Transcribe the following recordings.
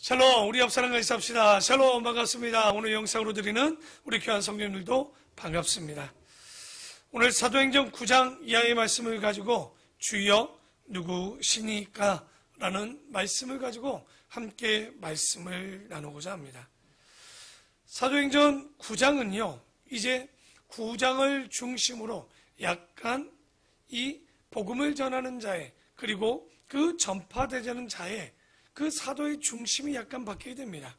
샬롬, 우리 옆사람 같이 삽시다. 샬롬, 반갑습니다. 오늘 영상으로 드리는 우리 귀한 성도님들도 반갑습니다. 오늘 사도행전 9장 이하의 말씀을 가지고 주여 누구시니까? 라는 말씀을 가지고 함께 말씀을 나누고자 합니다. 사도행전 9장은요, 이제 9장을 중심으로 약간 이 복음을 전하는 자의, 그리고 그 전파되자는 자의 그 사도의 중심이 약간 바뀌게 됩니다.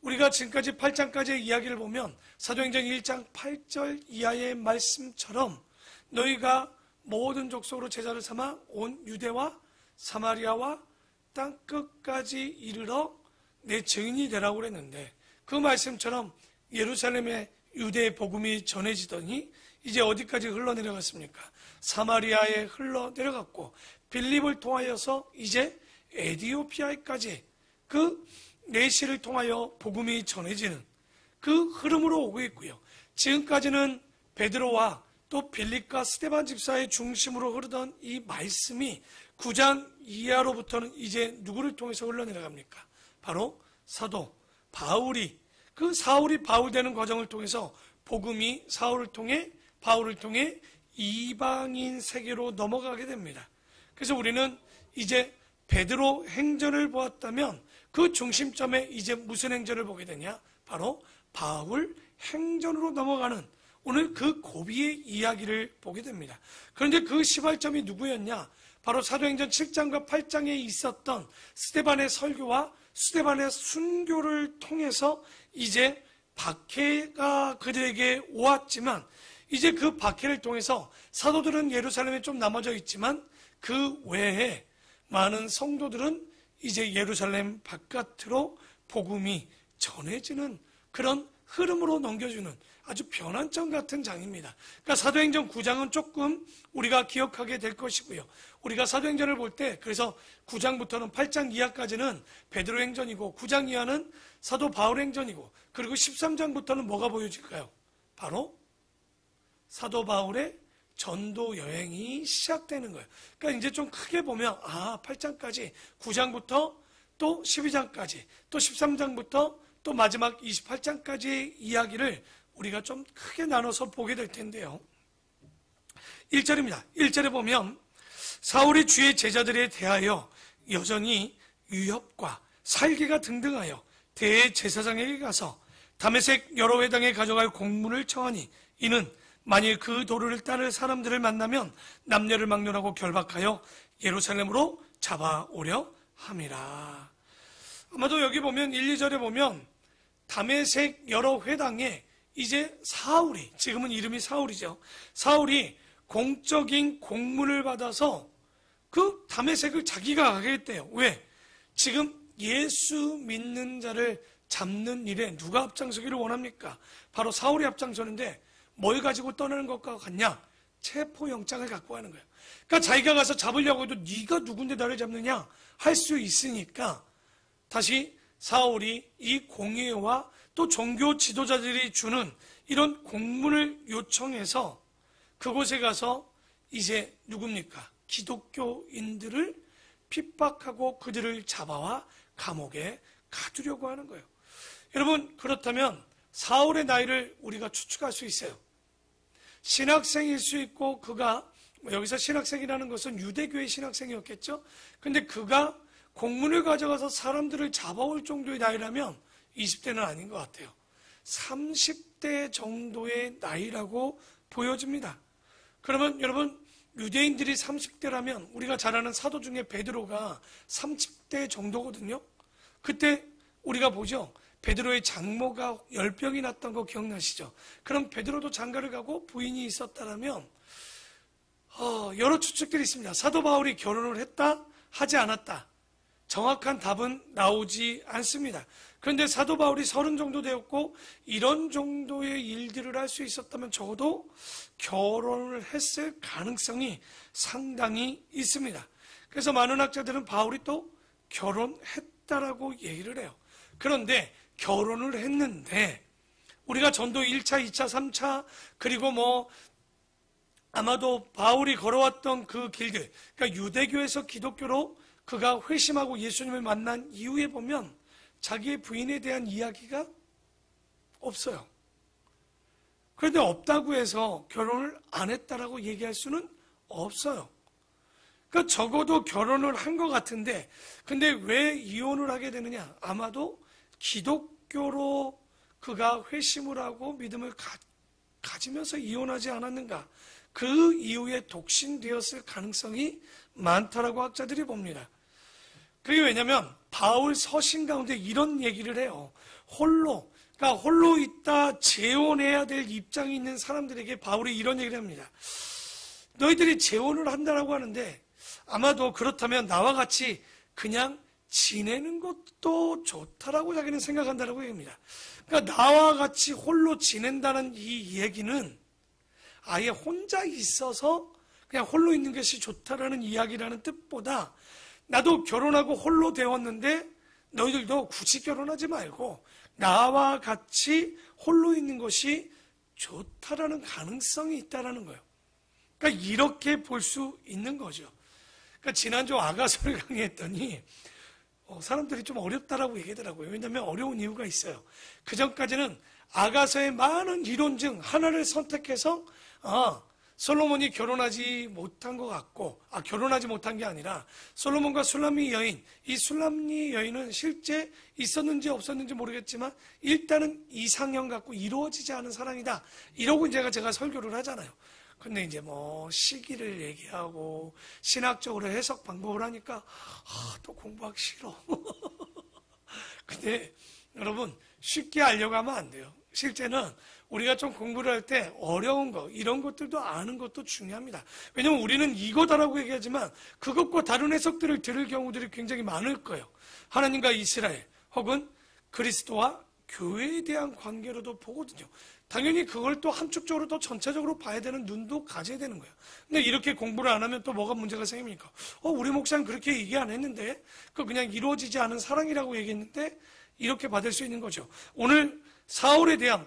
우리가 지금까지 8장까지의 이야기를 보면 사도행전 1장 8절 이하의 말씀처럼 너희가 모든 족속으로 제자를 삼아 온 유대와 사마리아와 땅끝까지 이르러 내 증인이 되라고 그랬는데, 그 말씀처럼 예루살렘의 유대의 복음이 전해지더니 이제 어디까지 흘러내려갔습니까? 사마리아에 흘러내려갔고 빌립을 통하여서 이제 에디오피아까지 그 내시를 통하여 복음이 전해지는 그 흐름으로 오고 있고요. 지금까지는 베드로와 또 빌립과 스데반 집사의 중심으로 흐르던 이 말씀이 9장 이하로부터는 이제 누구를 통해서 흘러내려갑니까? 바로 사도 바울이, 그 사울이 바울 되는 과정을 통해서 복음이 사울을 통해 바울을 통해 이방인 세계로 넘어가게 됩니다. 그래서 우리는 이제 베드로 행전을 보았다면 그 중심점에 이제 무슨 행전을 보게 되냐? 바로 바울 행전으로 넘어가는 오늘 그 고비의 이야기를 보게 됩니다. 그런데 그 시발점이 누구였냐? 바로 사도행전 7장과 8장에 있었던 스데반의 설교와 스데반의 순교를 통해서 이제 박해가 그들에게 오았지만, 이제 그 박해를 통해서 사도들은 예루살렘에 좀 남아져 있지만 그 외에 많은 성도들은 이제 예루살렘 바깥으로 복음이 전해지는 그런 흐름으로 넘겨주는 아주 변환점 같은 장입니다. 그러니까 사도행전 9장은 조금 우리가 기억하게 될 것이고요. 우리가 사도행전을 볼 때 그래서 9장부터는 8장 이하까지는 베드로 행전이고 9장 이하는 사도 바울 행전이고, 그리고 13장부터는 뭐가 보여질까요? 바로 사도 바울의 전도 여행이 시작되는 거예요. 그러니까 이제 좀 크게 보면 8장까지 9장부터 또 12장까지 또 13장부터 또 마지막 28장까지의 이야기를 우리가 좀 크게 나눠서 보게 될 텐데요. 1절입니다. 1절에 보면 사울이 주의 제자들에 대하여 여전히 유협과 살기가 등등하여 대제사장에게 가서 다메섹 여러 회당에 가져갈 공문을 청하니 이는 만일 그 도를 따를 사람들을 만나면 남녀를 막론하고 결박하여 예루살렘으로 잡아오려 함이라. 아마도 여기 보면 1, 2절에 보면 다메섹 여러 회당에 이제 사울이, 지금은 이름이 사울이죠, 사울이 공적인 공문을 받아서 그 다메섹을 자기가 가겠대요. 왜? 지금 예수 믿는 자를 잡는 일에 누가 앞장서기를 원합니까? 바로 사울이 앞장서는데 뭘 가지고 떠나는 것과 같냐? 체포영장을 갖고 가는 거예요. 그러니까 자기가 가서 잡으려고 해도 네가 누군데 나를 잡느냐? 할 수 있으니까 다시 사울이 이 공회와 또 종교 지도자들이 주는 이런 공문을 요청해서 그곳에 가서 이제 누굽니까? 기독교인들을 핍박하고 그들을 잡아와 감옥에 가두려고 하는 거예요. 여러분, 그렇다면 사울의 나이를 우리가 추측할 수 있어요. 신학생일 수 있고, 그가 여기서 신학생이라는 것은 유대교의 신학생이었겠죠. 근데 그가 공문을 가져가서 사람들을 잡아올 정도의 나이라면 20대는 아닌 것 같아요. 30대 정도의 나이라고 보여집니다. 그러면 여러분, 유대인들이 30대라면 우리가 잘 아는 사도 중에 베드로가 30대 정도거든요. 그때 우리가 보죠. 베드로의 장모가 열병이 났던 거 기억나시죠? 그럼 베드로도 장가를 가고 부인이 있었다라면 여러 추측들이 있습니다. 사도 바울이 결혼을 했다? 하지 않았다? 정확한 답은 나오지 않습니다. 그런데 사도 바울이 30 정도 되었고 이런 정도의 일들을 할 수 있었다면 적어도 결혼을 했을 가능성이 상당히 있습니다. 그래서 많은 학자들은 바울이 또 결혼했다라고 얘기를 해요. 그런데 결혼을 했는데 우리가 전도 1차, 2차, 3차 그리고 아마도 바울이 걸어왔던 그 길들, 그러니까 유대교에서 기독교로 그가 회심하고 예수님을 만난 이후에 보면 자기의 부인에 대한 이야기가 없어요. 그런데 없다고 해서 결혼을 안 했다라고 얘기할 수는 없어요. 그러니까 적어도 결혼을 한 것 같은데, 근데 왜 이혼을 하게 되느냐? 아마도 기독교로 그가 회심을 하고 믿음을 가지면서 이혼하지 않았는가? 그 이후에 독신되었을 가능성이 많다라고 학자들이 봅니다. 그게 왜냐면 바울 서신 가운데 이런 얘기를 해요. 그러니까 홀로 있다 재혼해야 될 입장이 있는 사람들에게 바울이 이런 얘기를 합니다. 너희들이 재혼을 한다라고 하는데 아마도 그렇다면 나와 같이 그냥 지내는 것도 좋다라고 자기는 생각한다라고 얘기합니다. 그러니까 나와 같이 홀로 지낸다는 이 얘기는 아예 혼자 있어서 그냥 홀로 있는 것이 좋다라는 이야기라는 뜻보다 나도 결혼하고 홀로 되었는데 너희들도 굳이 결혼하지 말고 나와 같이 홀로 있는 것이 좋다라는 가능성이 있다라는 거예요. 그러니까 이렇게 볼 수 있는 거죠. 그러니까 지난주 아가서를 강의했더니 사람들이 좀 어렵다라고 얘기하더라고요. 왜냐하면 어려운 이유가 있어요. 그 전까지는 아가서의 많은 이론 중 하나를 선택해서 솔로몬이 결혼하지 못한 것 같고, 결혼하지 못한 게 아니라 솔로몬과 술람미 여인, 이 술람미 여인은 실제 있었는지 없었는지 모르겠지만 일단은 이상형 갖고 이루어지지 않은 사랑이다. 이러고 제가 설교를 하잖아요. 근데 이제 시기를 얘기하고 신학적으로 해석 방법을 하니까 또 공부하기 싫어. 근데 여러분 쉽게 알려고 하면 안 돼요. 실제는 우리가 좀 공부를 할 때 어려운 거, 이런 것들도 아는 것도 중요합니다. 왜냐하면 우리는 이거다라고 얘기하지만 그것과 다른 해석들을 들을 경우들이 굉장히 많을 거예요. 하나님과 이스라엘 혹은 그리스도와 교회에 대한 관계로도 보거든요. 당연히 그걸 또 한쪽적으로 또 전체적으로 봐야 되는 눈도 가져야 되는 거예요. 근데 이렇게 공부를 안 하면 또 뭐가 문제가 생깁니까? 우리 목사는 그렇게 얘기 안 했는데, 그냥 이루어지지 않은 사랑이라고 얘기했는데, 이렇게 받을 수 있는 거죠. 오늘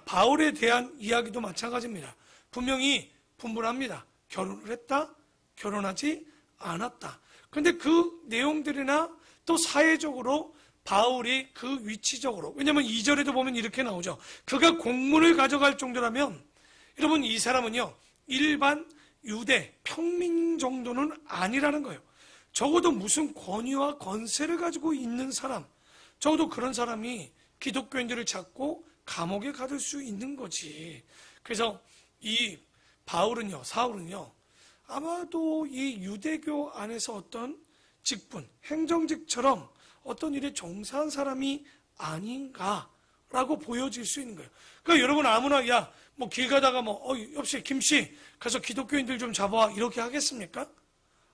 바울에 대한 이야기도 마찬가지입니다. 분명히 분분합니다. 결혼을 했다, 결혼하지 않았다. 근데 그 내용들이나 또 사회적으로 바울이 그 위치적으로, 왜냐하면 2절에도 보면 이렇게 나오죠. 그가 공문을 가져갈 정도라면, 여러분 이 사람은요 일반 유대 평민 정도는 아니라는 거예요. 적어도 무슨 권위와 건세를 가지고 있는 사람, 적어도 그런 사람이 기독교인들을 잡고 감옥에 가둘 수 있는 거지. 그래서 이 사울은요 아마도 이 유대교 안에서 어떤 직분, 행정직처럼 어떤 일에 종사한 사람이 아닌가라고 보여질 수 있는 거예요. 그러니까 여러분 아무나 길 가다가 옆에 김씨 가서 기독교인들 좀 잡아와 이렇게 하겠습니까?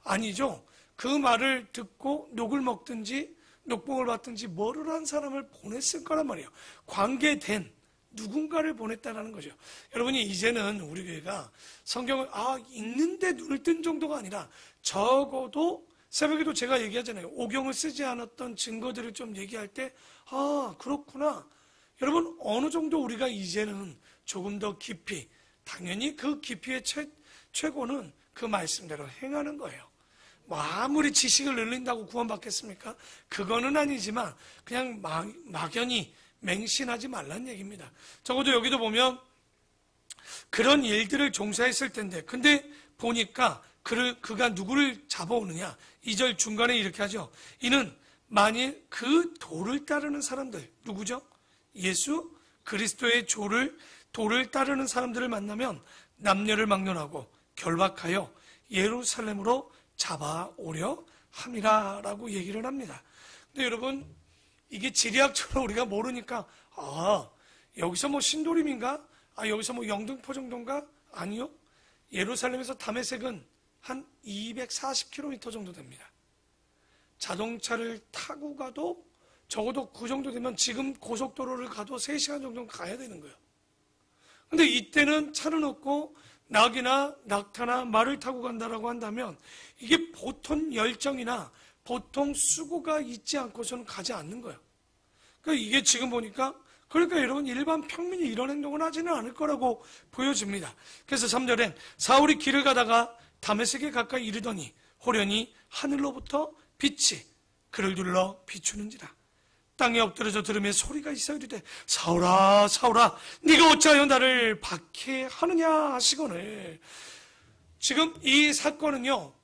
아니죠. 그 말을 듣고 녹을 먹든지 녹봉을 받든지 뭐를 한 사람을 보냈을 거란 말이에요. 관계된 누군가를 보냈다는 거죠. 여러분이 이제는 우리 교회가 성경을 읽는데 눈을 뜬 정도가 아니라 적어도 새벽에도 제가 얘기하잖아요. 오경을 쓰지 않았던 증거들을 좀 얘기할 때 그렇구나. 여러분 어느 정도 우리가 이제는 조금 더 깊이, 당연히 그 깊이의 최고는 그 말씀대로 행하는 거예요. 아무리 지식을 늘린다고 구원받겠습니까? 그거는 아니지만 그냥 막연히 맹신하지 말라는 얘기입니다. 적어도 여기도 보면 그런 일들을 종사했을 텐데, 근데 보니까 그가 누구를 잡아오느냐? 2절 중간에 이렇게 하죠. 이는 만일 그 도를 따르는 사람들, 누구죠? 예수 그리스도의 도를 따르는 사람들을 만나면 남녀를 막론하고 결박하여 예루살렘으로 잡아오려 함이라라고 얘기를 합니다. 근데 여러분 이게 지리학적으로 우리가 모르니까 여기서 신도림인가? 여기서 영등포 정도인가? 아니요. 예루살렘에서 다메섹은 한 240km 정도 됩니다. 자동차를 타고 가도 적어도 그 정도 되면 지금 고속도로를 가도 3시간 정도는 가야 되는 거예요. 근데 이때는 차는 없고 낙이나 낙타나 말을 타고 간다라고 한다면 이게 보통 열정이나 보통 수고가 있지 않고서는 가지 않는 거예요. 그러니까 이게 지금 보니까 여러분 일반 평민이 이런 행동을 하지는 않을 거라고 보여집니다. 그래서 3절엔 사울이 길을 가다가 다메섹에 가까이 이르더니 호련히 하늘로부터 빛이 그를 둘러 비추는지라. 땅에 엎드려져 들으며 소리가 있어 이르되 사울아 사울아 네가 어찌하여 나를 박해하느냐 하시거늘. 지금 이 사건은요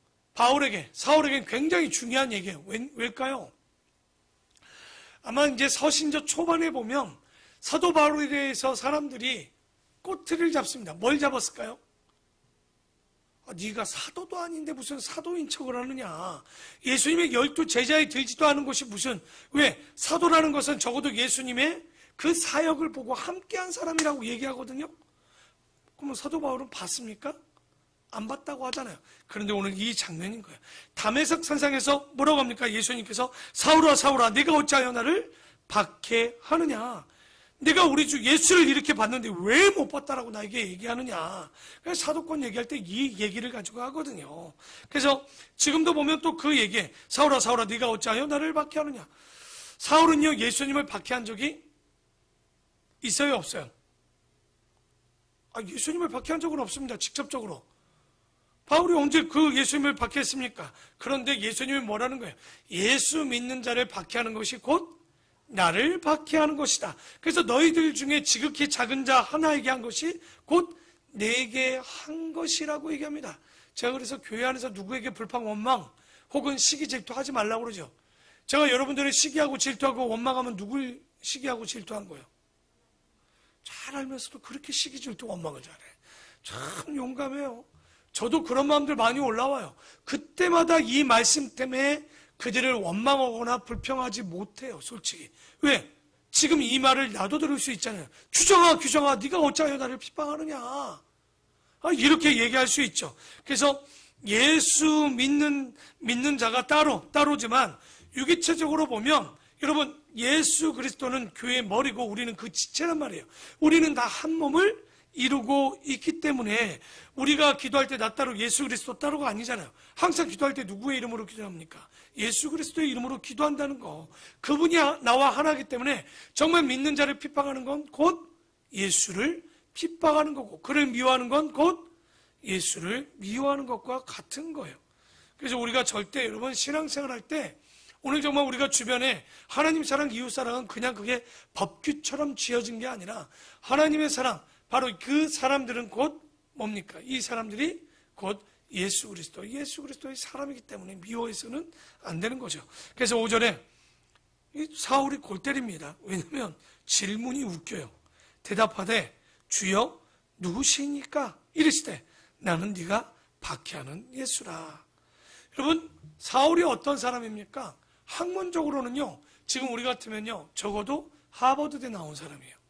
사울에게 굉장히 중요한 얘기예요. 왜일까요? 아마 이제 서신저 초반에 보면 사도 바울에 대해서 사람들이 꼬투리를 잡습니다. 뭘 잡았을까요? 네가 사도도 아닌데 무슨 사도인 척을 하느냐. 예수님의 12 제자에 들지도 않은 것이 무슨, 왜? 사도라는 것은 적어도 예수님의 그 사역을 보고 함께한 사람이라고 얘기하거든요. 그러면 사도 바울은 봤습니까? 안 봤다고 하잖아요. 그런데 오늘 이 장면인 거예요. 담에색 산상에서 뭐라고 합니까? 예수님께서 사울아 사울아 네가 어찌하여 나를 박해하느냐. 내가 우리 주 예수를 이렇게 봤는데 왜 못 봤다라고 나에게 얘기하느냐. 그래서 사도권 얘기할 때 이 얘기를 가지고 하거든요. 그래서 지금도 보면 또 그 얘기에 사울아 사울아 네가 어찌하여 나를 박해하느냐. 사울은요 예수님을 박해한 적이 있어요 없어요? 예수님을 박해한 적은 없습니다. 직접적으로. 바울이 언제 그 예수님을 박해했습니까? 그런데 예수님이 뭐라는 거예요? 예수 믿는 자를 박해하는 것이 곧 나를 박해하는 것이다. 그래서 너희들 중에 지극히 작은 자 하나에게 한 것이 곧 내게 한 것이라고 얘기합니다. 제가 그래서 교회 안에서 누구에게 불평, 원망 혹은 시기, 질투하지 말라고 그러죠. 제가 여러분들을 시기하고 질투하고 원망하면 누굴 시기하고 질투한 거예요? 잘 알면서도 그렇게 시기, 질투, 원망을 잘해. 참 용감해요. 저도 그런 마음들 많이 올라와요. 그때마다 이 말씀 때문에 그들을 원망하거나 불평하지 못해요. 솔직히. 왜? 지금 이 말을 나도 들을 수 있잖아요. 규정아 네가 어찌하여 나를 핍박하느냐. 이렇게 얘기할 수 있죠. 그래서 예수 믿는 자가 따로지만 유기체적으로 보면 여러분 예수 그리스도는 교회의 머리고 우리는 그 지체란 말이에요. 우리는 다 한 몸을 이루고 있기 때문에 우리가 기도할 때 나 따로 예수 그리스도 따로가 아니잖아요. 항상 기도할 때 누구의 이름으로 기도합니까? 예수 그리스도의 이름으로 기도한다는 거. 그분이 나와 하나이기 때문에 정말 믿는 자를 핍박하는 건 곧 예수를 핍박하는 거고, 그를 미워하는 건 곧 예수를 미워하는 것과 같은 거예요. 그래서 우리가 절대 여러분 신앙생활 할 때 오늘 정말 우리가 주변에 하나님 사랑, 이웃 사랑은 그냥 그게 법규처럼 지어진 게 아니라 하나님의 사랑, 바로 그 사람들은 곧 뭡니까? 이 사람들이 곧 예수 그리스도의 사람이기 때문에 미워해서는 안 되는 거죠. 그래서 5절에 사울이 골 때립니다. 왜냐하면 질문이 웃겨요. 대답하되 주여 누구시니까? 이르시되 나는 네가 박해하는 예수라. 여러분 사울이 어떤 사람입니까? 학문적으로는요 지금 우리 같으면요 적어도 하버드대 나온 사람이에요.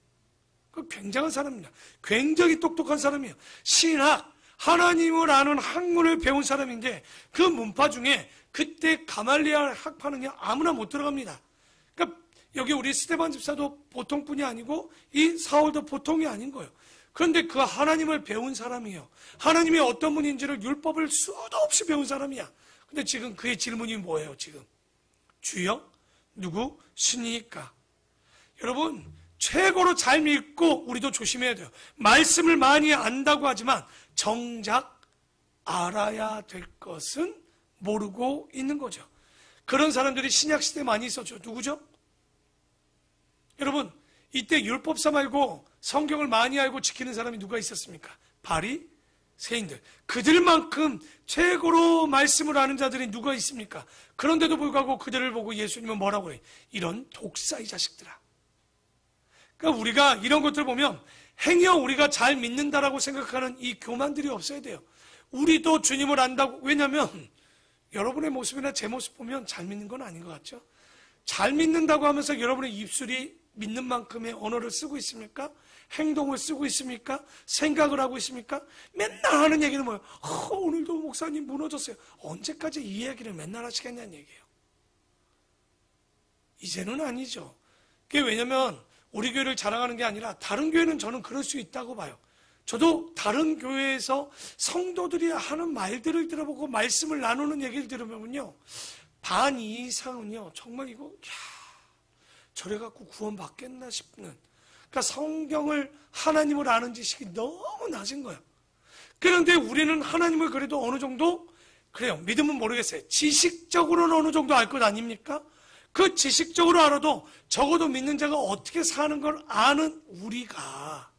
그 굉장한 사람입니다. 굉장히 똑똑한 사람이에요. 신학, 하나님을 아는 학문을 배운 사람인데 그 문파 중에 그때 가말리엘 학파는요 아무나 못 들어갑니다. 그러니까 여기 우리 스데반 집사도 보통뿐이 아니고 이 사울도 보통이 아닌 거예요. 그런데 그 하나님을 배운 사람이에요. 하나님이 어떤 분인지를 율법을 수도 없이 배운 사람이야. 근데 지금 그의 질문이 뭐예요? 지금 주여 누구시니까? 여러분 최고로 잘 믿고 우리도 조심해야 돼요. 말씀을 많이 안다고 하지만 정작 알아야 될 것은 모르고 있는 거죠. 그런 사람들이 신약시대에 많이 있었죠. 누구죠? 여러분 이때 율법사 말고 성경을 많이 알고 지키는 사람이 누가 있었습니까? 바리새인들. 그들만큼 최고로 말씀을 아는 자들이 누가 있습니까? 그런데도 불구하고 그들을 보고 예수님은 뭐라고 해요? 이런 독사의 자식들아. 그러니까 우리가 이런 것들을 보면 행여 우리가 잘 믿는다라고 생각하는 이 교만들이 없어야 돼요. 우리도 주님을 안다고. 왜냐하면 여러분의 모습이나 제 모습 보면 잘 믿는 건 아닌 것 같죠? 잘 믿는다고 하면서 여러분의 입술이 믿는 만큼의 언어를 쓰고 있습니까? 행동을 쓰고 있습니까? 생각을 하고 있습니까? 맨날 하는 얘기는 뭐예요? 오늘도 목사님 무너졌어요. 언제까지 이 얘기를 맨날 하시겠냐는 얘기예요. 이제는 아니죠. 그게 왜냐면 우리 교회를 자랑하는 게 아니라 다른 교회는 저는 그럴 수 있다고 봐요. 저도 다른 교회에서 성도들이 하는 말들을 들어보고 말씀을 나누는 얘기를 들으면요 반 이상은요 정말 이거 저래 갖고 구원 받겠나 싶는, 그러니까 성경을 하나님을 아는 지식이 너무 낮은 거예요. 그런데 우리는 하나님을 그래도 어느 정도 그래요. 믿으면 모르겠어요. 지식적으로는 어느 정도 알 것 아닙니까? 그 지식적으로 알아도 적어도 믿는 자가 어떻게 사는 걸 아는 우리가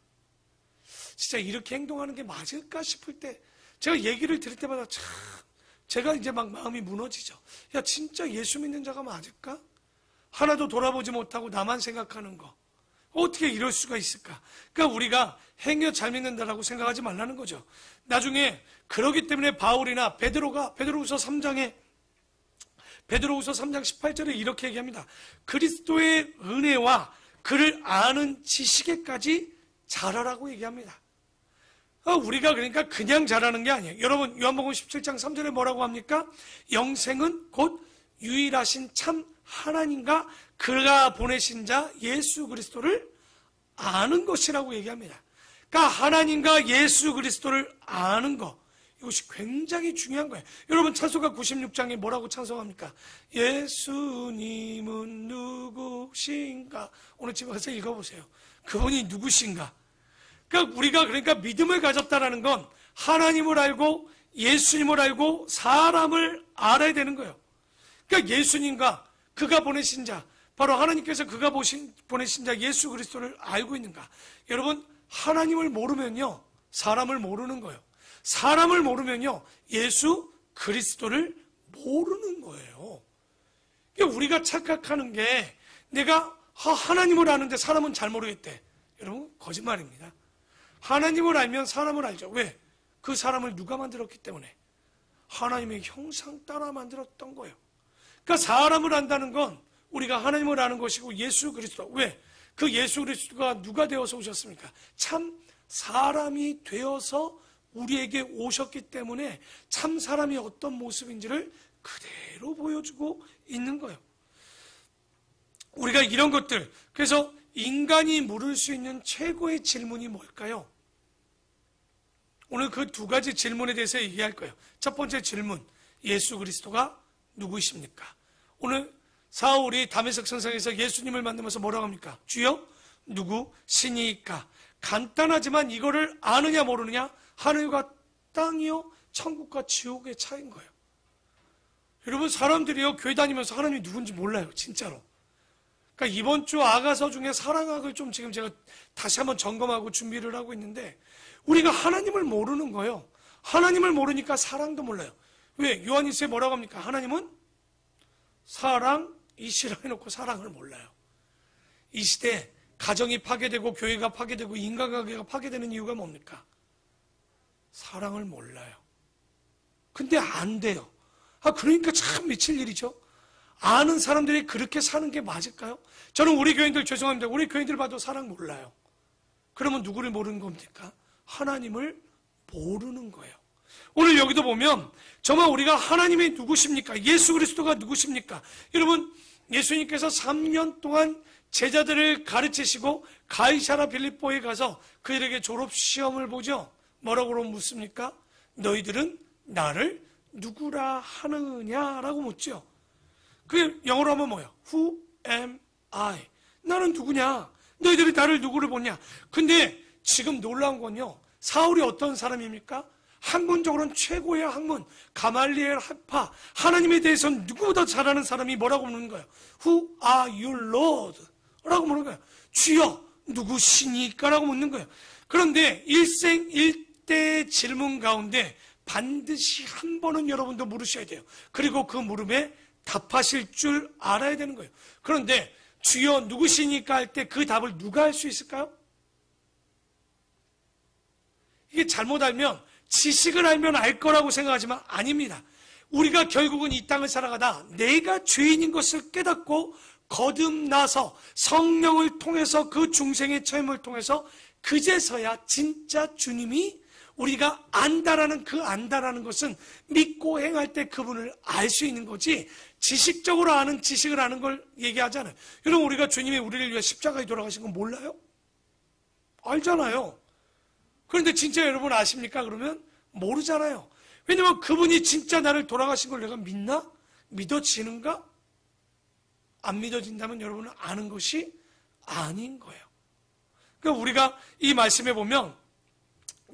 진짜 이렇게 행동하는 게 맞을까 싶을 때 제가 얘기를 들을 때마다 참 제가 이제 막 마음이 무너지죠. 야, 진짜 예수 믿는 자가 맞을까? 하나도 돌아보지 못하고 나만 생각하는 거. 어떻게 이럴 수가 있을까? 그러니까 우리가 행여 잘 믿는다라고 생각하지 말라는 거죠. 나중에 그러기 때문에 바울이나 베드로우서 3장 18절에 이렇게 얘기합니다. 그리스도의 은혜와 그를 아는 지식에까지 자라라고 얘기합니다. 우리가 그러니까 그냥 자라는 게 아니에요. 여러분 요한복음 17장 3절에 뭐라고 합니까? 영생은 곧 유일하신 참 하나님과 그가 보내신 자 예수 그리스도를 아는 것이라고 얘기합니다. 그러니까 하나님과 예수 그리스도를 아는 것, 이것이 굉장히 중요한 거예요. 여러분 찬송가 96장에 뭐라고 찬송합니까? 예수님은 누구신가? 오늘 집에 가서 읽어보세요. 그분이 누구신가? 그러니까 우리가 믿음을 가졌다는 건 하나님을 알고 예수님을 알고 사람을 알아야 되는 거예요. 그러니까 예수님과 그가 보내신 자, 바로 하나님께서 그가 보내신 자 예수 그리스도를 알고 있는가? 여러분 하나님을 모르면요 사람을 모르는 거예요. 사람을 모르면요 예수 그리스도를 모르는 거예요. 그러니까 우리가 착각하는 게 내가 하나님을 아는데 사람은 잘 모르겠대. 여러분 거짓말입니다. 하나님을 알면 사람을 알죠. 왜? 그 사람을 누가 만들었기 때문에 하나님의 형상 따라 만들었던 거예요. 그러니까 사람을 안다는 건 우리가 하나님을 아는 것이고 예수 그리스도. 왜? 그 예수 그리스도가 누가 되어서 오셨습니까? 참 사람이 되어서 우리에게 오셨기 때문에 참 사람이 어떤 모습인지를 그대로 보여주고 있는 거예요. 우리가 이런 것들, 그래서 인간이 물을 수 있는 최고의 질문이 뭘까요? 오늘 그 두 가지 질문에 대해서 얘기할 거예요. 첫 번째 질문, 예수 그리스도가 누구이십니까? 오늘 사울이 다메섹 성상에서 예수님을 만나면서 뭐라고 합니까? 주여 누구시니까? 간단하지만 이거를 아느냐 모르느냐? 하늘과 땅이요 천국과 지옥의 차이인 거예요. 여러분 사람들이요 교회 다니면서 하나님이 누군지 몰라요. 진짜로. 그러니까 이번 주 아가서 중에 사랑학을 좀 지금 제가 다시 한번 점검하고 준비를 하고 있는데 우리가 하나님을 모르는 거예요. 하나님을 모르니까 사랑도 몰라요. 왜? 요한일서에 뭐라고 합니까? 하나님은 사랑이시라 해놓고 사랑을 몰라요. 이 시대에 가정이 파괴되고 교회가 파괴되고 인간관계가 파괴되는 이유가 뭡니까? 사랑을 몰라요. 근데 안 돼요. 그러니까 참 미칠 일이죠. 아는 사람들이 그렇게 사는 게 맞을까요? 저는 우리 교인들 죄송합니다. 우리 교인들 봐도 사랑 몰라요. 그러면 누구를 모르는 겁니까? 하나님을 모르는 거예요. 오늘 여기도 보면 정말 우리가 하나님이 누구십니까? 예수 그리스도가 누구십니까? 여러분 예수님께서 3년 동안 제자들을 가르치시고 가이사라 빌립보에 가서 그들에게 졸업시험을 보죠. 뭐라고 묻습니까? 너희들은 나를 누구라 하느냐라고 묻죠. 그게 영어로 하면 뭐예요? Who am I? 나는 누구냐? 너희들이 나를 누구를 보냐? 근데 지금 놀라운 건요. 사울이 어떤 사람입니까? 학문적으로는 최고의 학문, 가말리엘 학파, 하나님에 대해서는 누구보다 잘 아는 사람이 뭐라고 묻는 거예요? Who are you, Lord? 라고 묻는 거예요. 주여, 누구시니까? 라고 묻는 거예요. 그런데 일생일대의 질문 가운데 반드시 한 번은 여러분도 물으셔야 돼요. 그리고 그 물음에 답하실 줄 알아야 되는 거예요. 그런데 주여 누구시니까 할 때 그 답을 누가 할 수 있을까요? 이게 잘못 알면 지식을 알면 알 거라고 생각하지만 아닙니다. 우리가 결국은 이 땅을 살아가다 내가 죄인인 것을 깨닫고 거듭나서 성령을 통해서 그 중생의 체험을 통해서 그제서야 진짜 주님이 우리가 안다라는 그 안다라는 것은 믿고 행할 때 그분을 알 수 있는 거지 지식적으로 아는 지식을 아는 걸 얘기하잖아요. 여러분 우리가 주님이 우리를 위해 십자가에 돌아가신 건 몰라요? 알잖아요. 그런데 진짜 여러분 아십니까? 그러면 모르잖아요. 왜냐면 그분이 진짜 나를 돌아가신 걸 내가 믿나? 믿어지는가? 안 믿어진다면 여러분은 아는 것이 아닌 거예요. 그러니까 우리가 이 말씀에 보면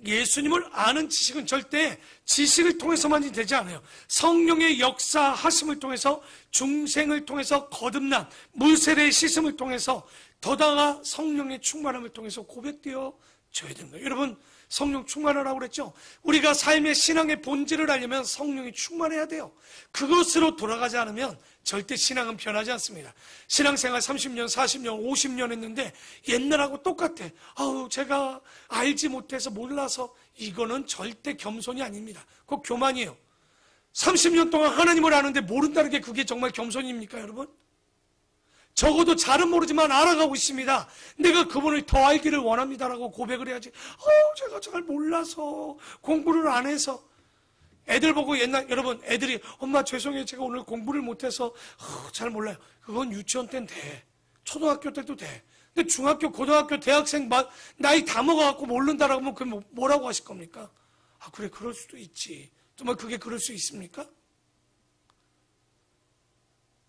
예수님을 아는 지식은 절대 지식을 통해서만이 되지 않아요. 성령의 역사하심을 통해서, 중생을 통해서, 거듭난 물세례의 씻음을 통해서, 더다가 성령의 충만함을 통해서 고백되어 져야 되는 거예요. 여러분, 성령 충만하라고 그랬죠? 우리가 삶의 신앙의 본질을 알려면 성령이 충만해야 돼요. 그것으로 돌아가지 않으면 절대 신앙은 변하지 않습니다. 신앙생활 30년, 40년, 50년 했는데 옛날하고 똑같아. 제가 알지 못해서 몰라서. 이거는 절대 겸손이 아닙니다. 그거 교만이에요. 30년 동안 하나님을 아는데 모른다는 게 그게 정말 겸손입니까, 여러분? 적어도 잘은 모르지만 알아가고 있습니다. 내가 그분을 더 알기를 원합니다라고 고백을 해야지. 제가 잘 몰라서, 공부를 안 해서. 애들 보고 여러분, 애들이 엄마 죄송해요. 제가 오늘 공부를 못해서 잘 몰라요. 그건 유치원 때는 돼. 초등학교 때도 돼. 근데 중학교, 고등학교, 대학생 나이 다 먹어갖고 모른다라고 하면 그게 뭐라고 하실 겁니까? 그래, 그럴 수도 있지. 정말 그게 그럴 수 있습니까?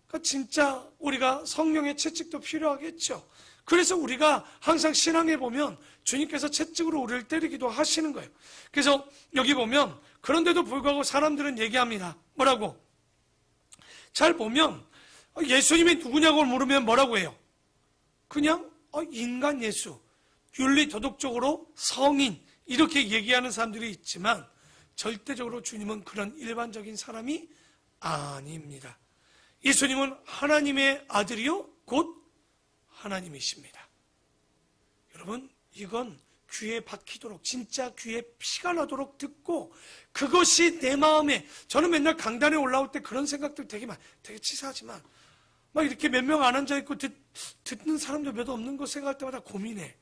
그러니까 진짜 우리가 성령의 채찍도 필요하겠죠. 그래서 우리가 항상 신앙에 보면 주님께서 채찍으로 우리를 때리기도 하시는 거예요. 그래서 여기 보면 그런데도 불구하고 사람들은 얘기합니다. 뭐라고? 잘 보면 예수님이 누구냐고 물으면 뭐라고 해요? 그냥 인간 예수, 윤리 도덕적으로 성인 이렇게 얘기하는 사람들이 있지만 절대적으로 주님은 그런 일반적인 사람이 아닙니다. 예수님은 하나님의 아들이요 곧 하나님이십니다. 여러분, 이건 귀에 박히도록, 진짜 귀에 피가 나도록 듣고 그것이 내 마음에, 저는 맨날 강단에 올라올 때 그런 생각들 되게 치사하지만 막 이렇게 몇 명 안 앉아있고 듣는 사람도 몇 없는 거 생각할 때마다 고민해.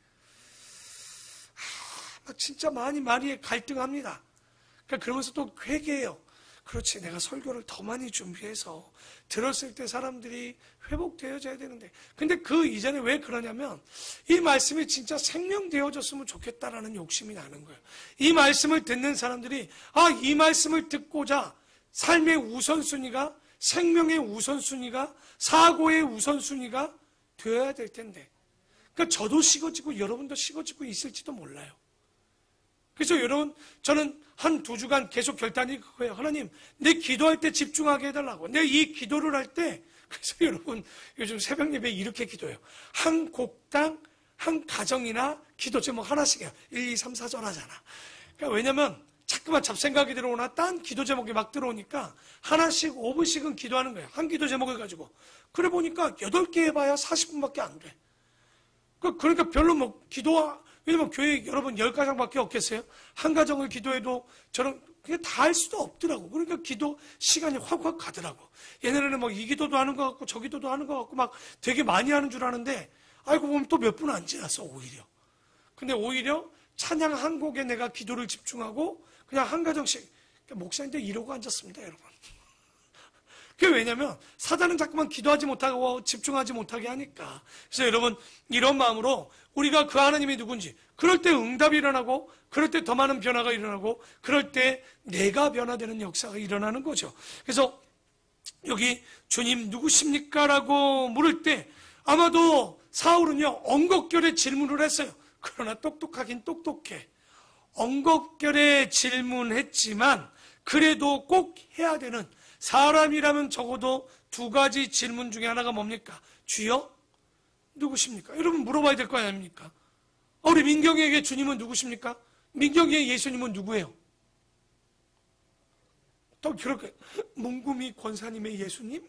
막 진짜 많이 갈등합니다. 그러니까 그러면서 또 회개해요. 그렇지, 내가 설교를 더 많이 준비해서 들었을 때 사람들이 회복되어져야 되는데, 근데 그 이전에 왜 그러냐면 이 말씀이 진짜 생명되어졌으면 좋겠다라는 욕심이 나는 거예요. 이 말씀을 듣는 사람들이 이 말씀을 듣고자 삶의 우선순위가, 생명의 우선순위가, 사고의 우선순위가 되어야 될 텐데, 그러니까 저도 식어지고 여러분도 식어지고 있을지도 몰라요. 그래서 여러분, 저는 한 2주간 계속 결단이 그거예요. 하나님, 내 기도할 때 집중하게 해달라고. 내가 이 기도를 할 때, 그래서 여러분, 요즘 새벽 예배에 이렇게 기도해요. 한 곡당, 한 가정이나 기도 제목 하나씩 해요. 1, 2, 3, 4절 하잖아. 그러니까 왜냐면, 자꾸만 잡생각이 들어오나, 딴 기도 제목이 막 들어오니까, 하나씩 5분씩은 기도하는 거예요. 한 기도 제목을 가지고. 그래 보니까 8개 해봐야 40분밖에 안 돼. 그러니까 별로 왜냐면 교회 여러분 10가정밖에 없겠어요? 한 가정을 기도해도 저는 그게 다 할 수도 없더라고. 그러니까 기도 시간이 확확 가더라고. 옛날에는 이 기도도 하는 것 같고 저 기도도 하는 것 같고 막 되게 많이 하는 줄 아는데 알고 보면 또 몇 분 안 지났어, 오히려. 근데 오히려 찬양 한 곡에 내가 기도를 집중하고 그냥 한 가정씩. 목사님들 이러고 앉았습니다, 여러분. 그게 왜냐면 사단은 자꾸만 기도하지 못하고 집중하지 못하게 하니까. 그래서 여러분, 이런 마음으로 우리가 그 하나님이 누군지, 그럴 때 응답이 일어나고, 그럴 때 더 많은 변화가 일어나고, 그럴 때 내가 변화되는 역사가 일어나는 거죠. 그래서 여기 주님 누구십니까? 라고 물을 때 아마도 사울은요 엉겁결에 질문을 했어요. 그러나 똑똑하긴 똑똑해. 엉겁결에 질문했지만 그래도 꼭 해야 되는, 사람이라면 적어도 2가지 질문 중에 하나가 뭡니까? 주여 누구십니까? 여러분 물어봐야 될 거 아닙니까? 우리 민경이에게 주님은 누구십니까? 민경이의 예수님은 누구예요? 또 그렇게 문구미 권사님의 예수님?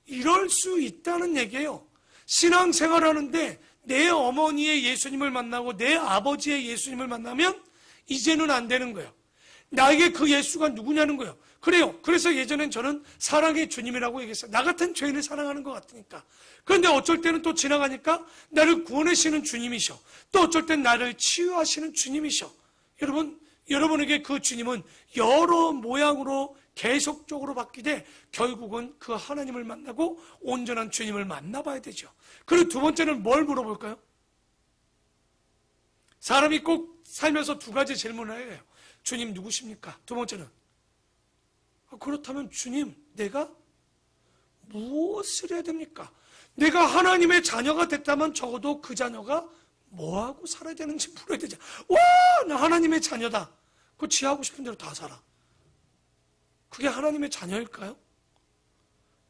이럴 수 있다는 얘기예요. 신앙생활하는데 내 어머니의 예수님을 만나고 내 아버지의 예수님을 만나면 이제는 안 되는 거예요. 나에게 그 예수가 누구냐는 거예요. 그래요. 그래서 예전엔 저는 사랑의 주님이라고 얘기했어요. 나 같은 죄인을 사랑하는 것 같으니까. 그런데 어쩔 때는 또 지나가니까 나를 구원하시는 주님이셔. 또 어쩔 땐 나를 치유하시는 주님이셔. 여러분에게 그 주님은 여러 모양으로 계속적으로 바뀌되 결국은 그 하나님을 만나고 온전한 주님을 만나봐야 되죠. 그리고 2번째는 뭘 물어볼까요? 사람이 꼭 살면서 2가지 질문을 해요. 주님 누구십니까? 2번째는 그렇다면 주님, 내가 무엇을 해야 됩니까? 내가 하나님의 자녀가 됐다면 적어도 그 자녀가 뭐하고 살아야 되는지 물어야 되지. 와, 나 하나님의 자녀다. 그거 지 하고 싶은 대로 다 살아. 그게 하나님의 자녀일까요?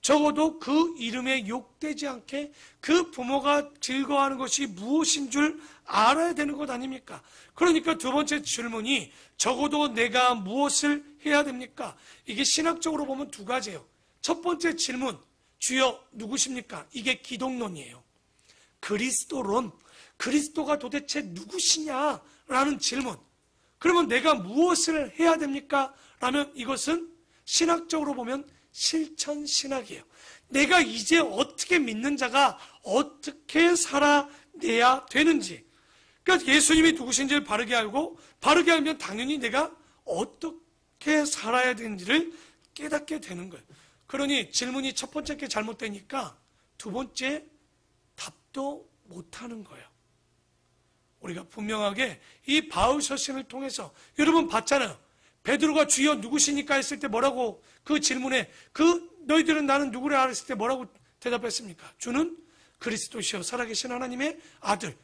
적어도 그 이름에 욕되지 않게 그 부모가 즐거워하는 것이 무엇인 줄 알아야 되는 것 아닙니까? 그러니까 두 번째 질문이 적어도 내가 무엇을 해야 됩니까? 이게 신학적으로 보면 두 가지예요. 첫 번째 질문, 주여 누구십니까? 이게 기독론이에요. 그리스도론, 그리스도가 도대체 누구시냐라는 질문. 그러면 내가 무엇을 해야 됩니까? 라면 이것은 신학적으로 보면 실천신학이에요. 내가 이제 어떻게 믿는 자가 어떻게 살아내야 되는지. 그러니까 예수님이 누구신지를 바르게 알고 바르게 알면 당연히 내가 어떻게 살아야 되는지를 깨닫게 되는 거예요. 그러니 질문이 첫 번째 게 잘못되니까 두 번째 답도 못하는 거예요. 우리가 분명하게 이 바울 서신을 통해서 여러분 봤잖아요. 베드로가 주여 누구시니까 했을 때 뭐라고 그 질문에 너희들은 나는 누구라 했을 때 뭐라고 대답했습니까? 주는 그리스도시요 살아계신 하나님의 아들.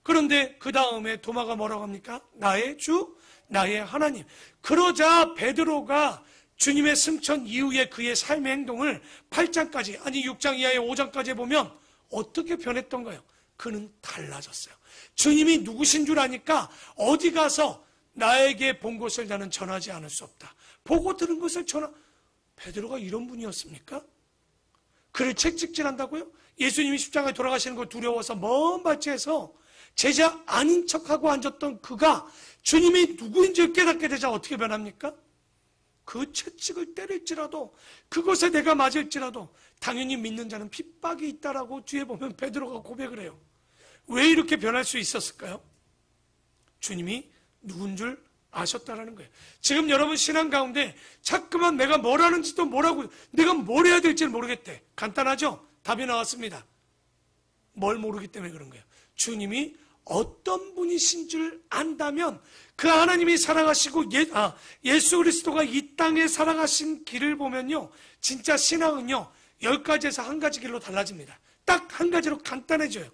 그런데 그 다음에 도마가 뭐라고 합니까? 나의 주, 나의 하나님. 그러자 베드로가 주님의 승천 이후에 그의 삶의 행동을 8장까지 아니 6장 이하의 5장까지 보면 어떻게 변했던가요? 그는 달라졌어요. 주님이 누구신 줄 아니까 어디 가서 나에게 본 것을 나는 전하지 않을 수 없다. 보고 들은 것을 베드로가 이런 분이었습니까? 그를 책찍질한다고요? 예수님이 십자가에 돌아가시는 걸 두려워서 먼 밭에서 제자 아닌 척하고 앉았던 그가 주님이 누구인지 깨닫게 되자 어떻게 변합니까? 그 채찍을 때릴지라도 그것에 내가 맞을지라도 당연히 믿는 자는 핍박이 있다라고 뒤에 보면 베드로가 고백을 해요. 왜 이렇게 변할 수 있었을까요? 주님이 누군 줄 아셨다라는 거예요. 지금 여러분 신앙 가운데 자꾸만 내가 뭘 하는지도 뭐라고 내가 뭘 해야 될지 모르겠대. 간단하죠? 답이 나왔습니다. 뭘 모르기 때문에 그런 거예요. 주님이 어떤 분이신 줄 안다면 그 하나님이 살아가시고 예수 그리스도가 이 땅에 살아가신 길을 보면요. 진짜 신앙은요. 10가지에서 한 가지 길로 달라집니다. 딱 한 가지로 간단해져요.